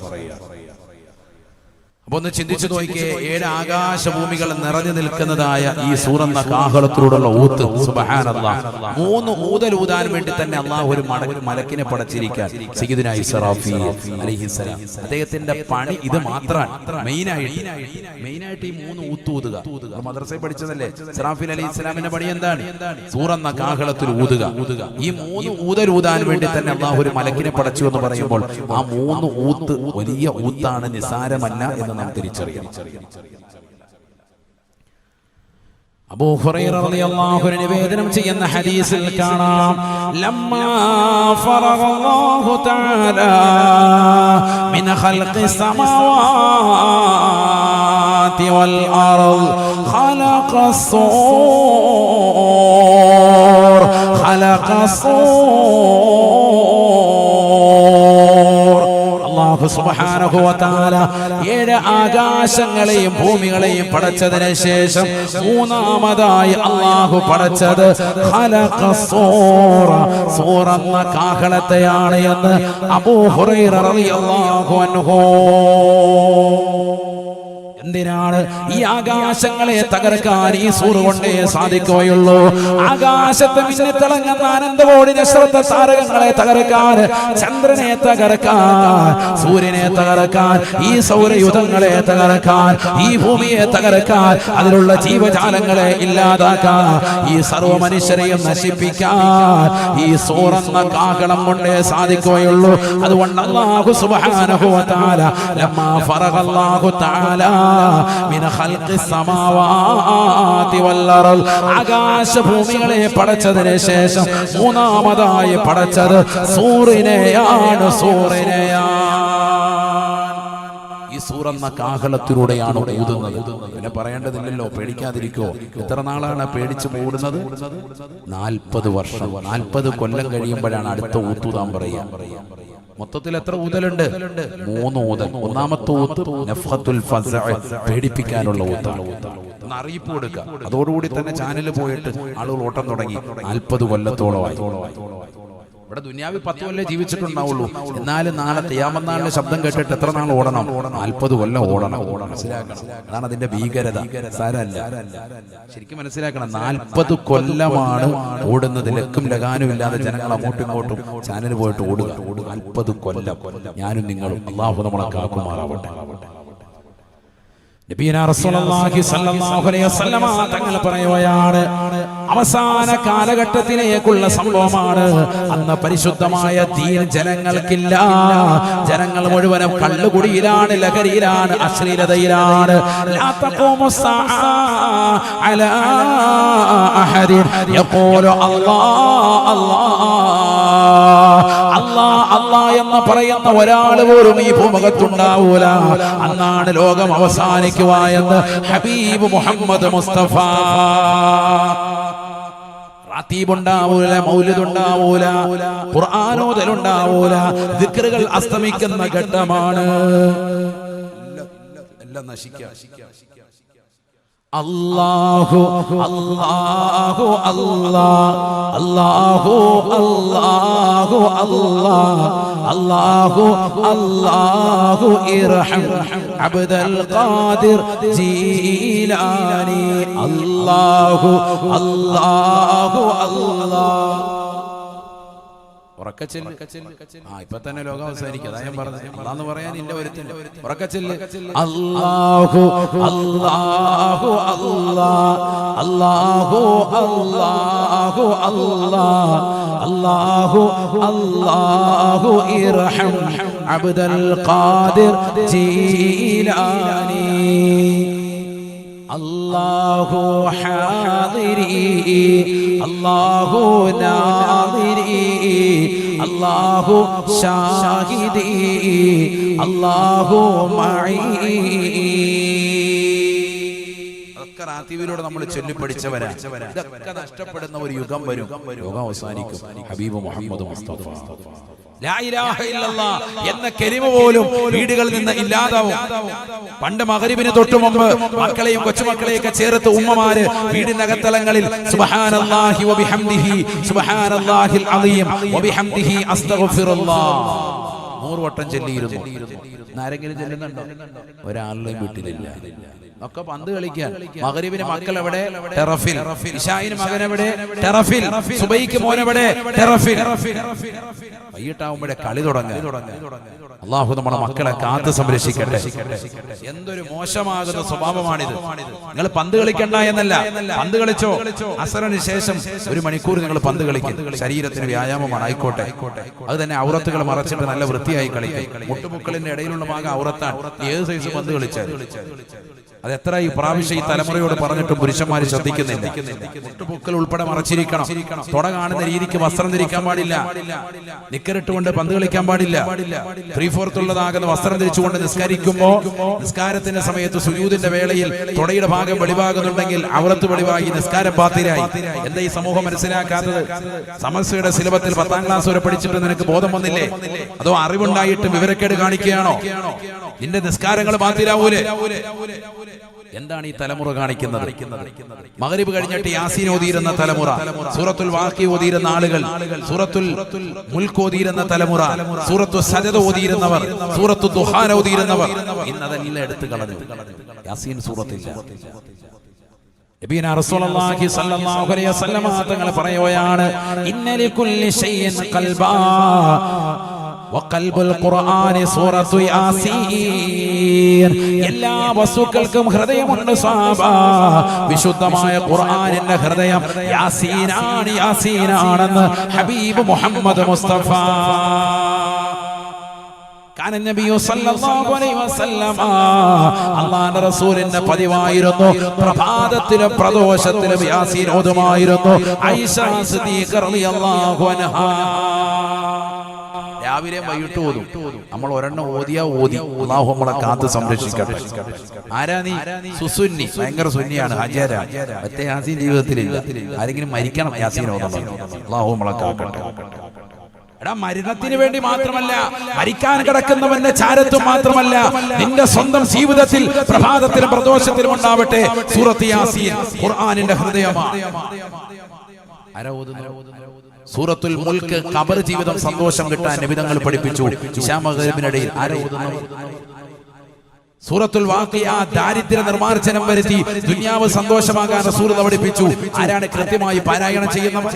അപ്പൊ ഒന്ന് ചിന്തിച്ചു നോക്കിയേ, 7 ആകാശഭൂമികൾ നിറഞ്ഞു നിൽക്കുന്നതായ ഈ സൂറന്ന കാഹളത്തിലൂടെയുള്ള ഊത്ത്. സുബ്ഹാനല്ലാഹ്, 3 ഊതൽ ഊതാൻ വേണ്ടി തന്നെ അള്ളാഹു ഒരു മലക്കിനെ പടച്ചിരിക്കാൻ. സയ്യിദുനാ ഇസ്റാഫീൽ അലൈഹിസ്സലാം അദ്ദേഹത്തിന്റെ പണി ഇത് മാത്രമാണ്. മെയിനായിട്ട് ഈ 3 ഊത്ത് ഊതുക. മദ്രസയിൽ പഠിച്ചതല്ലേ, ഇസ്റാഫീൽ അലൈഹിസ്സലാമിന്റെ പണി എന്താണ്? സൂറന്ന കാഹളത്തിൽ ഊതുക. ഈ 3 ഊതൽ ഊതാൻ വേണ്ടി തന്നെ അള്ളാഹു ഒരു മലക്കിനെ പടച്ചു എന്ന് പറയുമ്പോൾ ആ 3 ഊത്ത് വലിയ ഊത്താണ്, നിസാരമല്ല എന്ന് നാം തിരിച്ചറിയാം. അബൂ ഹുറൈറ റളിയല്ലാഹു അൻഹു നിവേദനം ചെയ്യുന്ന ഹദീസിൽ കാണാം ലമ്മാ ഫറഗല്ലാഹു തആല മിൻ ഖൽഖിസ് സമാവാതി വൽ അർദ് ഖലഖസ് സൂർ അല്ലാഹു സുബ്ഹാനഹു വ തആല 7 ആകാശങ്ങളെയും ഭൂമികളെയും പടച്ചതിന് ശേഷം മൂന്നാമതായി അല്ലാഹു പടച്ചത് സൂർ എന്ന കാഹളത്തെയാണ് എന്ന് അബൂ ഹുറൈറ റളിയല്ലാഹു അൻഹു. എന്തിനാണ് ഈ ആകാശങ്ങളെ തകർക്കാൻ ഈ സൂർ കൊണ്ടേ സാധിക്കുകയുള്ളൂ? ആകാശത്ത് മിന്നിത്തിളങ്ങുന്ന അനന്തകോടി നക്ഷത്ര താരകങ്ങളെ തകർക്കാൻ, ചന്ദ്രനെ തകർക്കാൻ, സൂര്യനെ തകർക്കാൻ, ഈ സൗരയുധങ്ങളെ തകർക്കാൻ, ഈ ഭൂമിയെ തകർക്കാൻ, അതിലുള്ള ജീവജാലങ്ങളെ ഇല്ലാതാക്കാൻ, ഈ സർവ്വ മനുഷ്യരെയും നശിപ്പിക്കാൻ ഈ സൂർ എന്ന കാഹളം കൊണ്ടേ സാധിക്കുകയുള്ളൂ. അതുകൊണ്ട് അല്ലാഹു സുബ്ഹാനഹു വ തആല ലമ്മാ ഫറഗല്ലാഹു തആല മിൻ ഖൽഖിസ് സമാവാതി വൽ അർദ് ആകാശഭൂമികളെ പടച്ചതിന് ശേഷം മൂന്നാമതായി പടച്ചത് സൂറിനെയാണ്. ഈ സൂർ എന്ന കാഹളത്തിലൂടെയാണ് ഊതുന്നത്. പിന്നെ പറയേണ്ടതില്ലല്ലോ, പേടിക്കാതിരിക്കോ. എത്ര നാളാണ് പേടിച്ചു മൂടുന്നത്? 40 വർഷം. 40 കൊല്ലം കഴിയുമ്പോഴാണ് അടുത്ത ഊത്തുതാൻ പറയാ. മൊത്തത്തിൽ എത്ര ഊതലുണ്ട്? 3 ഊതൽ. ഒന്നാമത്തെ ഊത്ത് നഫ്ഖത്തുൽ ഫസ്അ, പേടിപ്പിക്കാനുള്ള ഊത്താണ്. ഒന്ന് അറിയിപ്പ് കൊടുക്കുക. അതോടുകൂടി തന്നെ ചാനലിൽ പോയിട്ട് ആളുകൾ ഓട്ടം തുടങ്ങി. 40 കൊല്ലത്തോളമായി. ഇവിടെ ദുനിയാവിൽ 10 കൊല്ലം ജീവിച്ചിട്ടുണ്ടാവുള്ളൂ. എന്നാലും നാളെ ഖിയാമത്ത് നാളിലെ ശബ്ദം കേട്ടിട്ട് എത്ര നാൾ ഓടണം? 40 കൊല്ലം ഓടണം. മനസ്സിലാക്കണം. അതാണ് അതിന്റെ ഭീകരത. സാരല്ല, ശരിക്കും മനസ്സിലാക്കണം. 40 കൊല്ലമാണ് ഓടുന്നത്. ലക്കും ലഗാനും ഇല്ലാതെ ജനങ്ങൾ അങ്ങോട്ടും ഇങ്ങോട്ടും ചാനൽ പോയിട്ട് ഓടുക. 40 കൊല്ലം. ഞാനും നിങ്ങളും. അല്ലാഹു നമ്മളെ കാക്കുമാറാവട്ടെ. നബിയനാ റസൂലുള്ളാഹി സ്വല്ലല്ലാഹു അലൈഹി വസല്ലമ തങ്ങൾ പറയുകയാണ്, അവസാന കാലഘട്ടത്തിലേക്കുള്ള സംഭവമാണ്. അന്ന് പരിശുദ്ധമായ ദീൻ ജനങ്ങൾക്കില്ല. ജനങ്ങൾ മുഴുവനും കള്ളുകുടിയിലാണ്, ലഹരിയിലാണ്, അശ്ലീലതയിലാണ്. ലാ തഖൂമു സ്സാഅ അലാ അഹദിൻ യഖൂലു അല്ലാഹ് എന്ന് പറയുന്ന ഒരാൾ പോലും ഈ ഭൂമുഖത്തുണ്ടാവൂല. അന്നാണ് ലോകം അവസാനിക്കുവായെന്ന് ഹബീബ് മുഹമ്മദ് മുസ്തഫ. റാത്തീബുണ്ടാവൂല, മൗലിദുണ്ടാവൂല, ഖുർആനോദലുണ്ടാവൂല, ദിക്റുകൾ അസ്തമിക്കുന്ന ഘട്ടമാണ്. എല്ലാം നശിക്കുക. അല്ലാഹു അല്ലാഹു അല്ലാഹ് അല്ലാഹു അല്ലാഹു അല്ലാഹ് അല്ലാഹു അല്ലാഹു ഇർഹം അബ്ദുൽ ഖാദിർ ജീലാനി. അല്ലാഹു അല്ലാഹു അല്ലാഹ്. ഇപ്പൊ തന്നെ ലോകം അവസാനിക്കും. അതാ ഞാൻ പറഞ്ഞത്. അല്ലാന്ന് പറയാൻ ഇല്ല ഒരുത്തില്ല. ഉറക്കച്ചില്ല്. അല്ലാഹു അല്ലാഹു അല്ലാഹ് അല്ലാഹു അല്ലാഹു അല്ലാഹ് അല്ലാഹു അല്ലാഹു ഇർഹം അബ്ദുൽ ഖാദിർ ജീലാനി. അല്ലാഹു ഹാദിരി അല്ലാഹു നാദിരി അല്ലാഹു ഷാഹിദി അല്ലാഹു മഈ. റാത്തീബിലൂടെ നമ്മൾ ചൊല്ലിപ്പടിച്ചവരാ. ഇതൊക്കെ നഷ്ടപ്പെടുന്ന ഒരു യുഗം വരും. യുഗം അവസാനിക്കും. ഹബീബ് മുഹമ്മദ് മുസ്തഫ ലാ ഇലാഹ ഇല്ലല്ലാഹ് എന്ന കലിമ പോലും വീടുകളിൽ നിന്ന് ഇല്ലാതാവും. പണ്ട് മഗ്രിബിന് തൊട്ടു മുമ്പ് മക്കളെയും കൊച്ചുമക്കളെയൊക്കെ ചേർത്ത് ഉമ്മമാര് വീടിനകത്തളങ്ങളിൽ സുബ്ഹാനല്ലാഹി വബിഹംദിഹി സുബ്ഹാനല്ലാഹിൽ അളീം വബിഹംദിഹി അസ്തഗ്ഫിറുല്ലാഹ് 100 വട്ടം ചൊല്ലിയിരുന്നു. ആരെങ്കിലും ചൊല്ലുന്നുണ്ടോ? ഒരാളുടെയും വീട്ടിലില്ല. ഒക്കെ പന്ത് കളിക്കാൻ. മഗ്രിബിന് മക്കൾ എവിടെ? ടെറഫിൽ. ഇശായിന് മകൻ എവിടെ? ടെറഫിൽ. സുബൈക്ക് മോൻ എവിടെ? ടെറഫിൽ. വൈകിട്ടാവുമ്പോഴേ കളി തുടങ്ങുക. അല്ലാഹു നമ്മുടെ മക്കളെ കാത്ത് സംരക്ഷിക്കട്ടെ. എന്തൊരു മോശമാകുന്ന സ്വഭാവമാണിത്. നിങ്ങൾ പന്ത് കളിക്കണ്ട എന്നല്ല, പന്ത് കളിച്ചോ. അസറിന് ശേഷം 1 മണിക്കൂർ നിങ്ങൾ പന്ത് കളിക്കും. ശരീരത്തിന് വ്യായാമമാണ്. ആയിക്കോട്ടെ. അത് തന്നെ ഔറത്തുകൾ മറച്ചിട്ട് നല്ല വൃത്തിയായി കളിക്കും. മുട്ടുമുക്കളിന്റെ ഇടയിലുള്ള ഭാഗം ഔറത്താണ്. ഏത് സൈസ് പന്ത് കളിച്ചാൽ അത് എത്ര ഈ പ്രാവശ്യം ഈ തലമുറയോട് പറഞ്ഞിട്ടും പുരുഷന്മാർ ശ്രദ്ധിക്കുന്നില്ല. മുട്ടുപൊക്കൽ ഉൾപ്പെടെ മറച്ചിരിക്കണം, തുട കാണുന്ന രീതിക്ക് വസ്ത്രം ധരിക്കാൻ പാടില്ല, നിക്കറിട്ടുകൊണ്ട് പന്ത് കളിക്കാൻ പാടില്ല, 3/4 ഉള്ളതാകുന്ന വസ്ത്രം ധരിച്ചുകൊണ്ട് നിസ്കരിക്കുമ്പോ നിസ്കാരത്തിന്റെ സമയത്ത് സുജൂദിന്റെ വേളയിൽ തുടയുടെ ഭാഗം വെളിവാകുന്നുണ്ടെങ്കിൽ ഔറത്ത് വെളിവായി നിസ്കാരം ബാത്തിലായി. എന്താ ഈ സമൂഹം മനസ്സിലാക്കാത്തത്? സമസ്യയുടെ സിലബത്തിൽ 10ാം ക്ലാസ് വരെ പഠിച്ചിട്ട് നിനക്ക് ബോധം വന്നില്ലേ? അതോ അറിവുണ്ടായിട്ട് വിവരക്കേട് കാണിക്കുകയാണോ? നിന്റെ നിസ്കാരങ്ങൾ ബാത്തിലാവൂലേ? എന്താണ് ഈ തലമുറ കാണിക്കുന്നത്? മഗ്രിബ് കഴിഞ്ഞിട്ട് യാസീൻ ഓതിയിരുന്ന തലമുറ, സൂറത്തുൽ വാഖി ഓതിയിരുന്ന ആളുകൾ, സൂറത്തുൽ മുൽക്ക് ഓതിയിരുന്ന തലമുറ, സൂറത്തു സജദ ഓതിയിരുന്നവർ, സൂറത്തു ദുഹാൻ ഓതിയിരുന്നവർ ഇന്നതെല്ലാം എടുത്തു കളഞ്ഞു. യാസീൻ സൂറത്തില്ല. നബിയനാ റസൂലുള്ളാഹി സ്വല്ലല്ലാഹു അലൈഹി വസല്ലം തങ്ങൾ പറയുകയാണ്, ഇന്നലി കുല്ലി ഷൈഇൻ ഖൽബാ വഖൽബുൽ ഖുർആനി സൂറത്തു യാസീൻ. എല്ലാ വസ്തുക്കൾക്കും ഹൃദയമുണ്ട് സ്വഹാബ. വിശുദ്ധമായ ഖുർആനിന്റെ ഹൃദയം യാസീനാണ്, യാസീനാണെന്ന് ഹബീബ് മുഹമ്മദ് മുസ്തഫ. കാന നബിയു സല്ലല്ലാഹു അലൈഹി വസല്ലം അല്ലാഹുവിന്റെ റസൂലിന്റെ പതിവായിരുന്നു പ്രഭാതത്തിലും പ്രദോഷത്തിലും യാസീൻ ഓതുമായിരുന്നു. ആയിഷ സിദ്ദീഖ റളിയല്ലാഹു അൻഹാ രാവിലെ വൈകിട്ട് ഓതും. നമ്മൾ ഒരെണ്ണം ഓതി അല്ലാഹു നമ്മളെ കാത്ത് സംരക്ഷിക്കട്ടെ. ആരാ നീ? സുസുന്നി, ഭയങ്കര സുന്നിയാണ് ഹാജിയാര. മറ്റേ യാസീൻ ജീവിതത്തിലില്ല. ആരെങ്കിലും മരിക്കണം യാസീൻ ഓതണം. അല്ലാഹു നമ്മളെ കാക്കട്ടെ. മരണത്തിന് വേണ്ടി മാത്രമല്ല, മരിക്കാൻ കിടക്കുന്നവന്റെ ചാരത്വം മാത്രമല്ല, നിന്റെ സ്വന്തം ജീവിതത്തിൽ പ്രഭാതത്തിലും പ്രദോഷത്തിലും ഉണ്ടാവട്ടെ സൂറത്ത് യാസീൻ ഖുർആനിന്റെ ഹൃദയമാണ്. സൂറത്തുൽ മുൽക്ക് ഖബർ ജീവിതം സന്തോഷം കിട്ടാൻ നബി തങ്ങൾ പഠിപ്പിച്ചു. ഇശാ മഗ്രിബിനിടയിൽ ആരാ ഓതുന്നത്? സൂറത്തുൽ വാഖിയ ദാരിദ്ര്യ നിർമാർജനം വരുത്തി ദുനിയാവ് സന്തോഷമാകാൻ റസൂൽ പഠിപ്പിച്ചു. ആരാണ് കൃത്യമായി പാരായണം ചെയ്യുന്നവർ?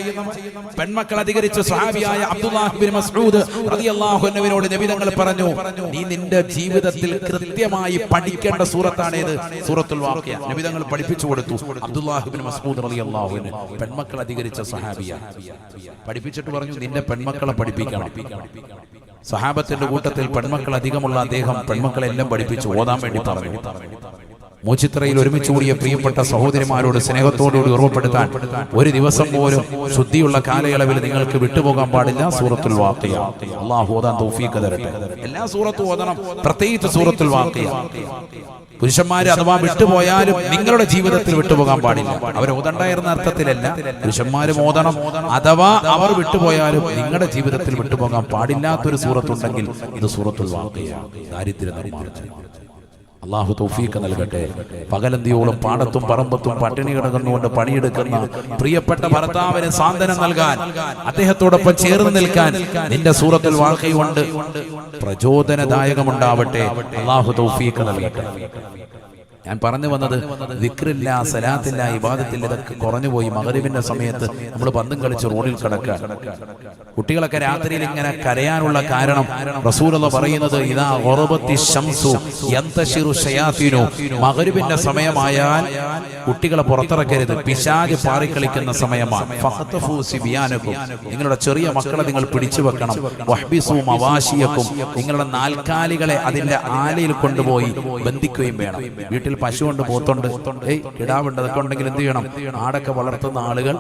പെൺമക്കൾ അധികരിച്ച സ്വഹാബിയായ അബ്ദുല്ലാഹ് ഇബ്നു മസ്ഊദ് റളിയല്ലാഹു അൻഹുവിനോട് നബി തങ്ങൾ പറഞ്ഞു, നീ നിന്റെ ജീവിതത്തിൽ കൃത്യമായി പഠിക്കേണ്ട സൂറത്താണേത്? സൂറത്തുൽ വാഖിയ. നബി തങ്ങൾ പഠിപ്പിച്ചു കൊടുത്തു. അബ്ദുല്ലാഹ് ഇബ്നു മസ്ഊദ് റളിയല്ലാഹു അൻഹു പെൺമക്കൾ അധികരിച്ച സ്വഹാബിയ പഠിപ്പിച്ചിട്ട് പറഞ്ഞു, നിന്റെ പെൺമക്കളെ പഠിപ്പിക്കണം. സഹാബത്തിന്റെ കൂട്ടത്തിൽ പെൺമക്കൾ അധികമുള്ള അദ്ദേഹം പെൺമക്കളെല്ലാം പഠിപ്പിച്ചു ഓതാൻ വേണ്ടി പറഞ്ഞു. മോചിത്രയിൽ ഒരുമിച്ച് കൂടിയ പ്രിയപ്പെട്ട സഹോദരിമാരോട് സ്നേഹത്തോടുകൂടി ഓർമ്മപ്പെടുത്താൻ, ഒരു ദിവസം പോലും ശുദ്ധിയുള്ള കാലയളവിൽ നിങ്ങൾക്ക് വിട്ടുപോകാൻ പാടില്ല സൂറത്തുൽ വാഖിയ. അല്ലാഹു ഓതാൻ തൗഫീഖ് തരട്ടെ. എല്ലാ സൂറത്തും ഓതണം, പ്രത്യേകിച്ച് സൂറത്തുൽ വാഖിയ. പുരുഷന്മാര് അഥവാ വിട്ടുപോയാലും നിങ്ങളുടെ ജീവിതത്തിൽ വിട്ടുപോകാൻ പാടില്ല. അവർ ഓതണ്ടായിരുന്ന അർത്ഥത്തിലല്ല, പുരുഷന്മാരും ഓതണം. അഥവാ അവർ വിട്ടുപോയാലും നിങ്ങളുടെ ജീവിതത്തിൽ വിട്ടുപോകാൻ പാടില്ലാത്തൊരു സൂറത്തുണ്ടെങ്കിൽ ഇത് സൂറത്തുൽ വാഖിയ. ദാരിദ്ര്യ നിർമ്മാർജ്ജനം. അല്ലാഹു തൗഫീഖ് നൽകട്ടെ. പകലന്തിയോളം പാടത്തും പറമ്പത്തും പട്ടിണി കിടന്നുകൊണ്ട് പണിയെടുക്കുന്ന പ്രിയപ്പെട്ട ഭർത്താവിന് സാന്ത്വനം നൽകാൻ, അദ്ദേഹത്തോടൊപ്പം ചേർന്ന് നിൽക്കാൻ നിന്റെ സൂറത്തുൽ വാഖിയ കൊണ്ട് പ്രചോദനദായകമുണ്ടാവട്ടെ. അല്ലാഹു തൗഫീഖ് നൽകട്ടെ. ഞാൻ പറഞ്ഞു വന്നത്, ദിക്റില്ല, സലാത്തില്ല, ഇബാദത്തില്ല, ഇതൊക്കെ കുറഞ്ഞുപോയി. മഗ്രിബിന്റെ സമയത്ത് നമ്മൾ പന്തും കളിച്ച് റോഡിൽ കിടക്കാൻ, കുട്ടികളൊക്കെ രാത്രിയിൽ ഇങ്ങനെ കരയാനുള്ള കാരണം റസൂലുള്ളാഹി പറയുന്നത്, ഇദാ ഗറബത്തി ശംസു യന്തശിറു ശയാതീനു. മഗ്രിബിന്റെ സമയമായാൽ കുട്ടികളെ പുറത്തിറക്കരുത്, പിശാച് പാറിക്കളിക്കുന്ന സമയമാണ്. ഫഖ്തഫു സിബിയാനകും, നിങ്ങളുടെ ചെറിയ മക്കളെ നിങ്ങൾ പിടിച്ചു വെക്കണം. വഹ്ബിസു മവാശിയക്കും, നിങ്ങളുടെ നാൽക്കാലികളെ അതിന്റെ ആലയിൽ കൊണ്ടുപോയി ബന്ധിക്കുകയും വേണം. വീട്ടിൽ പശുവുണ്ട്, പോത്തുണ്ട്, കിടാവുണ്ട്, അതൊക്കെ ഉണ്ടെങ്കിൽ എന്ത് ചെയ്യണം? ആടൊക്കെ വളർത്തുന്ന ആളുകൾ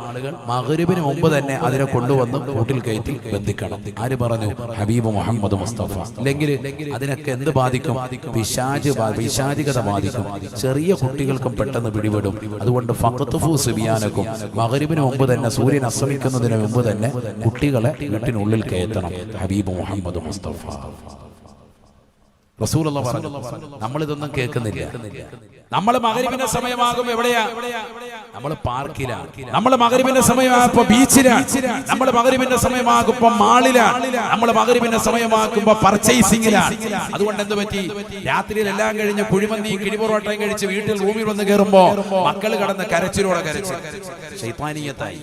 മഗ്രിബിന് മുമ്പ് തന്നെ അതിനെ കൊണ്ടുവന്ന് കൂട്ടിൽ കയറ്റി ബന്ധിക്കണം. ആര് പറഞ്ഞു? ഹബീബ് മുഹമ്മദ് മുസ്തഫ. ഇല്ലെങ്കിൽ അതിനൊക്കെ എന്ത് ബാധിക്കും? പിശാചികത ബാധിക്കും. ചെറിയ കുട്ടികൾക്കും പെട്ടെന്ന് പിടിപെടും. അതുകൊണ്ട് ഫഖ്തഫു സിബിയാനക്കും, മഗ്രിബിന് മുമ്പ് തന്നെ, സൂര്യൻ അസ്തമിക്കുന്നതിന് മുമ്പ് തന്നെ കുട്ടികളെ വീട്ടിനുള്ളിൽ കയറ്റണം. ഹബീബ് മുഹമ്മദ് മുസ്തഫ. റസൂലുള്ളാഹി പറഞ്ഞു. നമ്മളിതൊന്നും കേൾക്കുന്നില്ല. നമ്മൾ മഗ്രിബിന്റെ സമയമാകും എവിടെയാ? നമ്മൾ പാർക്കിലാണ്. നമ്മൾ മഗ്രിബിന്റെ സമയമാകുമ്പോ ബീച്ചിലാണ്. നമ്മൾ മഗ്രിബിന്റെ സമയമാകുമ്പോ മാളിലാണ്. നമ്മൾ മഗ്രിബിന്റെ സമയമാകുമ്പോ പർച്ചേസിംഗിലാണ്. അതുകൊണ്ട് എന്ത് പറ്റി? രാത്രിയിൽ എല്ലാം കഴിഞ്ഞ് കുഴിമന്തി കിഴിപൊറോട്ടയും കഴിച്ച് വീട്ടിൽ റൂമിൽ വന്ന് കയറുമ്പോ മക്കൾ കടന്ന് കരച്ചിലോടെ കരച്ച് ശൈത്താനീയത്തായി.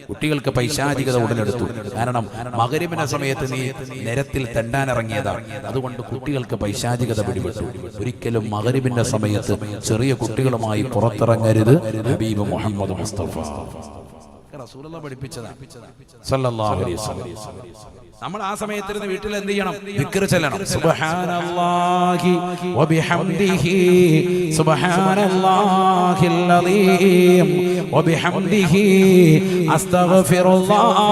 കുട്ടികൾക്ക് പൈശാചികത ഉടലെടുത്തു. കാരണം മഗ്രിബിന്റെ സമയത്ത് നീ നിരത്തിൽ തെണ്ടാനിറങ്ങിയതാണ്. അതുകൊണ്ട് കുട്ടികൾക്ക് പൈശാചികത പിടിപെട്ടു. ഒരിക്കലും മഗ്രിബിന്റെ സമയത്ത് ചെറിയ കുട്ടികളുമായി പുറത്തിറങ്ങരുത്. ഹബീബ് മുഹമ്മദ് മുസ്തഫ റസൂലുള്ളാഹി പഠിപ്പിച്ചതാണ് സല്ലല്ലാഹു അലൈഹി വസല്ലം. നമ്മൾ ആ സമയത്തിരുന്ന് വീട്ടിൽ എന്ത് ചെയ്യണം? ദിക്ർ ചൊല്ലണം. സുബ്ഹാനല്ലാഹി വബിഹംദിഹി സുബ്ഹാനല്ലാഹിൽ അലീം വബിഹംദിഹി അസ്തഗ്ഫിറുല്ലാഹ്.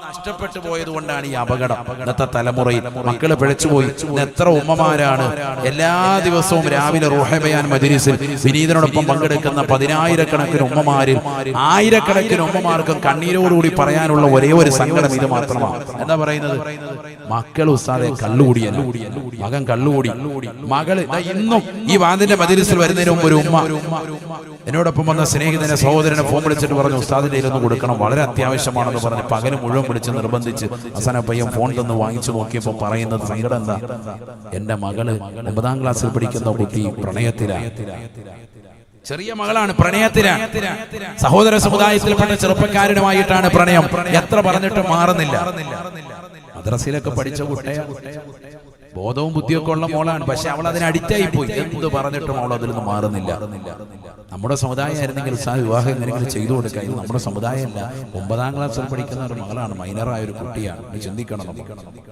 നഷ്ടപ്പെട്ടു പോയത് കൊണ്ടാണ് ഈ അപകടം. ഇന്നത്തെ തലമുറയിൽ മക്കള് പിഴച്ചുപോയി. എത്ര ഉമ്മമാരാണ് എല്ലാ ദിവസവും രാവിലെ റൂഹ് ബയാൻ മജ്‌ലിസിൽ വിനീതനോടൊപ്പം പങ്കെടുക്കുന്ന 10,000-കണക്കിന് ഉമ്മമാരിൽ 1000-കണക്കിന് ഉമ്മമാർക്കും കണ്ണീരോടുകൂടി പറയാനുള്ള ഒരേ ഒരു സങ്കടം ഇത് മാത്രമാണ്. എന്താ പറയുന്നത്? മക്കൾ ഉസ്താദെ കള്ളുകൂടിയല്ല, മകൻ കള്ളുകൂടി, മകള് ഇന്നും ഈ വാദിന്റെ മജ്‌ലിസിൽ വരുന്നതിന് മുമ്പ് ഒരു ഉമ്മ എന്നോടൊപ്പം വന്ന സ്നേഹിതനെ സഹോദരനെ ഫോൺ വിളിച്ചിട്ട് പറഞ്ഞു, ഉസ്താദിന്റെ കയ്യിലൊന്ന് കൊടുക്കണം, വളരെ അത്യാവശ്യമാണെന്ന് പറഞ്ഞ് പകല് മുഴുവൻ വിളിച്ച് നിർബന്ധിച്ച് അവസാനം പയ്യൻ ഫോൺ തന്ന് വാങ്ങിച്ചു നോക്കിയപ്പോൾ പറയുന്നത് സങ്കടം എന്താ? എന്റെ മകള് 9ാം ക്ലാസ്സിൽ പഠിക്കുന്ന കുട്ടി പ്രണയത്തിലാണ്, ചെറിയ മകളാണ്, പ്രണയത്തിലാണ്. സഹോദര സമുദായത്തിൽപ്പെട്ട ചെറുപ്പക്കാരനുമായിട്ടാണ് പ്രണയം. എത്ര പറഞ്ഞിട്ട് മാറുന്നില്ല. മദ്രസയിലൊക്കെ പഠിച്ച കുട്ടിയാ, ബോധവും ബുദ്ധിയൊക്കെ ഉള്ള മോളാണ്. പക്ഷെ അവൾ അതിന് അഡിക്റ്റായി പോയി. എന്ത് പറഞ്ഞിട്ടും അവൾ അതിൽ നിന്ന് മാറുന്നില്ല. നമ്മുടെ സമുദായമായിരുന്നെങ്കിൽ വിവാഹം എങ്ങനെയെങ്കിലും ചെയ്തു കൊടുക്കുക. ഇത് നമ്മുടെ സമുദായമല്ല. 9ാം ക്ലാസ്സിൽ പഠിക്കുന്ന ഒരു മകളാണ്, മൈനറായ ഒരു കുട്ടിയാണ്. ചിന്തിക്കണം,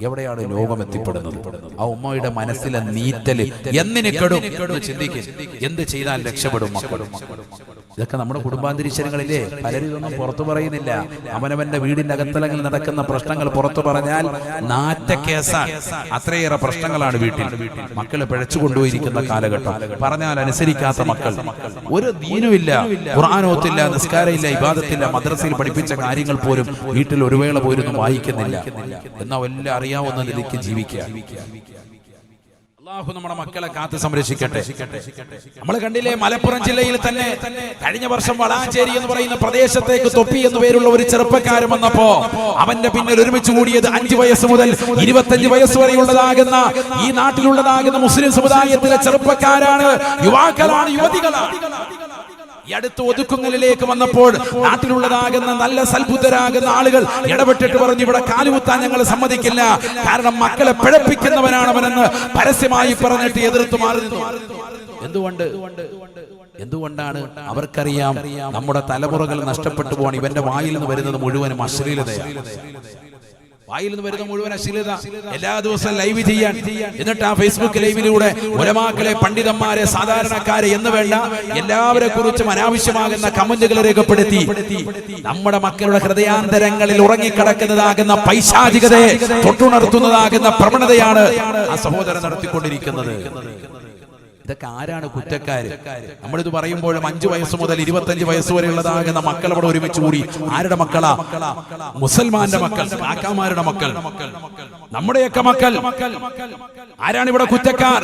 എവിടെയാണ് ലോകം എത്തിപ്പെടുന്നത്? ആ ഉമ്മയുടെ മനസ്സിലെ നീറ്റല് എന്നിന് കെടും എന്ന് ചിന്തിക്കും. എന്ത് ചെയ്താൽ രക്ഷപ്പെടും മക്കളും? ഇതൊക്കെ നമ്മുടെ കുടുംബാന്തരീക്ഷങ്ങളില്ലേ? പലരും ഇതൊന്നും പുറത്തു പറയുന്നില്ല. അവനവന്റെ വീടിന്റെ അകത്തലങ്ങളിൽ നടക്കുന്ന പ്രശ്നങ്ങൾ പുറത്തു പറഞ്ഞാൽ നാറ്റക്കേസാണ്. അത്രയേറെ പ്രശ്നങ്ങളാണ് വീട്ടിൽ. മക്കളെ പിഴച്ചു കൊണ്ടുപോയിരിക്കുന്ന കാലഘട്ടം. പറഞ്ഞാൽ അനുസരിക്കാത്ത മക്കൾ, ഒരു ദീനുമില്ല, ഖുർആനോത്തില്ല, നിസ്കാരമില്ല, ഇബാദത്തില്ല, മദ്രസയിൽ പഠിപ്പിച്ച കാര്യങ്ങൾ പോലും വീട്ടിൽ ഒരു വേള പോലും വായിക്കുന്നില്ല. എന്നാ വല്ല അറിയാവുന്ന നിലയ്ക്ക് ജീവിക്കുക. അല്ലാഹു നമ്മുടെ മക്കളെ കാത്ത് സംരക്ഷിക്കട്ടെ. നമ്മൾ കണ്ടില്ലേ, മലപ്പുറം ജില്ലയിൽ തന്നെ കഴിഞ്ഞ വർഷം വളാഞ്ചേരി എന്ന് പറയുന്ന പ്രദേശത്തേക്ക് തൊപ്പി എന്ന് പേരുള്ള ഒരു ചെറുപ്പക്കാരൻ വന്നപ്പോ അവന്റെ പിന്നിൽ ഒരുമിച്ച് കൂടിയത് 5 വയസ്സ് മുതൽ 25 വയസ്സ് വരെയുള്ളതാകുന്ന ഈ നാട്ടിലുള്ളതാകുന്ന മുസ്ലിം സമുദായത്തിലെ ചെറുപ്പക്കാരാണ്, യുവാക്കളാണ്, യുവതികളാണ്. ഈ അടുത്ത് ഒതുക്കുങ്ങളിലേക്ക് വന്നപ്പോൾ നാട്ടിലുള്ളതാകുന്ന നല്ല സൽബുദ്ധരാകുന്ന ആളുകൾ ഇടപെട്ടിട്ട് പറഞ്ഞു, ഇവിടെ കാലുകുത്താൻ ഞങ്ങൾ സമ്മതിക്കില്ല, കാരണം മക്കളെ പിഴപ്പിക്കുന്നവനാണവനെന്ന് പരസ്യമായി പറഞ്ഞിട്ട് എതിർത്ത് മാറുന്നു. എന്തുകൊണ്ടാണ്? അവർക്കറിയാം നമ്മുടെ തലമുറകൾ നഷ്ടപ്പെട്ടു പോകണം. ഇവന്റെ വായിൽ നിന്ന് വരുന്നത് മുഴുവനും അശ്ലീലതയാണ്. വായിൽ നിന്ന് വരുന്ന മുഴുവൻ അശ്ലീലത. എല്ലാ ദിവസവും ലൈവ് ചെയ്യാൻ, എന്നിട്ട് ആ ഫേസ്ബുക്ക് ലൈവിലൂടെ ഉലമാക്കളെ, പണ്ഡിതന്മാരെ, സാധാരണക്കാരെ എന്ന് വേണ്ട എല്ലാവരെ കുറിച്ചും അനാവശ്യമാകുന്ന കമന്റുകൾ രേഖപ്പെടുത്തി നമ്മുടെ മക്കളുടെ ഹൃദയാന്തരങ്ങളിൽ ഉറങ്ങിക്കിടക്കുന്നതാകുന്ന പൈശാചികതയെ തൊട്ടുണർത്തുന്നതാകുന്ന പ്രവണതയാണ് ആ സഹോദരൻ നടത്തിക്കൊണ്ടിരിക്കുന്നത്. ഇതൊക്കെ ആരാണ് കുറ്റക്കാര്? നമ്മളിത് പറയുമ്പോഴും 5 വയസ്സ് മുതൽ 25 വയസ്സ് വരെയുള്ളതാകുന്ന മക്കൾ അവിടെ ഒരുമിച്ച് കൂടി. ആരുടെ മക്കളാ? മുസൽമാന്റെ മക്കൾ, കാക്കാമാരുടെ മക്കൾ, നമ്മുടെയൊക്കെ മക്കൾ. ആരാണ് ഇവിടെ കുറ്റക്കാർ?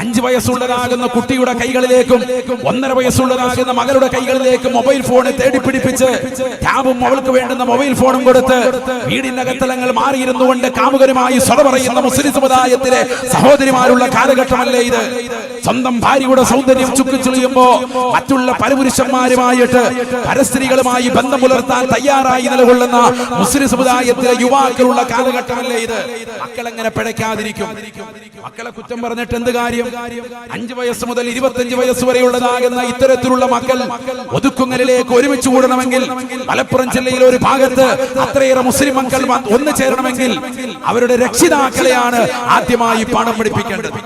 5 വയസ്സുള്ളതാകുന്ന കുട്ടിയുടെ കൈകളിലേക്കും 1.5 വയസ്സുള്ളതാകുന്ന മകളുടെ കൈകളിലേക്കും മൊബൈൽ ഫോൺ തേടിപ്പിടിപ്പിച്ച് ടാബും അവൾക്ക് വേണ്ടുന്ന മൊബൈൽ ഫോണും കൊടുത്ത് വീടിന്റെ അകത്തലങ്ങൾ മാറിയിരുന്നുകൊണ്ട് കാമുകരുമായി സ്വത പറയുന്ന മുസ്ലിം സമുദായത്തിലെ സഹോദരിമാരുള്ള കാലഘട്ടമല്ലേ ഇത്? സ്വന്തം ഭാര്യയുടെ സൗന്ദര്യം ചുക്കിച്ചുളിയുമ്പോ മറ്റുള്ള പരപുരുഷന്മാരുമായിട്ട് പരസ്ത്രീകളുമായി ബന്ധം പുലർത്താൻ തയ്യാറായി നിലകൊള്ളുന്ന മുസ്ലിം സമുദായത്തിലെ യുവാക്കളുള്ള കാലഘട്ടമല്ലേ ഇത്? മക്കളെങ്ങനെ പിഴയ്ക്കാതിരിക്കും? മക്കളെ കുറ്റം പറഞ്ഞിട്ട് എന്ത് കാര്യം? 5 വയസ്സ് മുതൽ 25 വയസ്സ് വരെയുള്ളതാകുന്ന ഇത്തരത്തിലുള്ള മക്കൾ ഒതുക്കുങ്ങളിലേക്ക് ഒരുമിച്ച് കൂടണമെങ്കിൽ, മലപ്പുറം ജില്ലയിലെ ഒരു ഭാഗത്ത് അത്രയേറെ മുസ്ലിം മക്കൾ ഒന്നു ചേരണമെങ്കിൽ അവരുടെ രക്ഷിതാക്കളെയാണ് ആദ്യമായി പാഠം പഠിപ്പിക്കേണ്ടത്.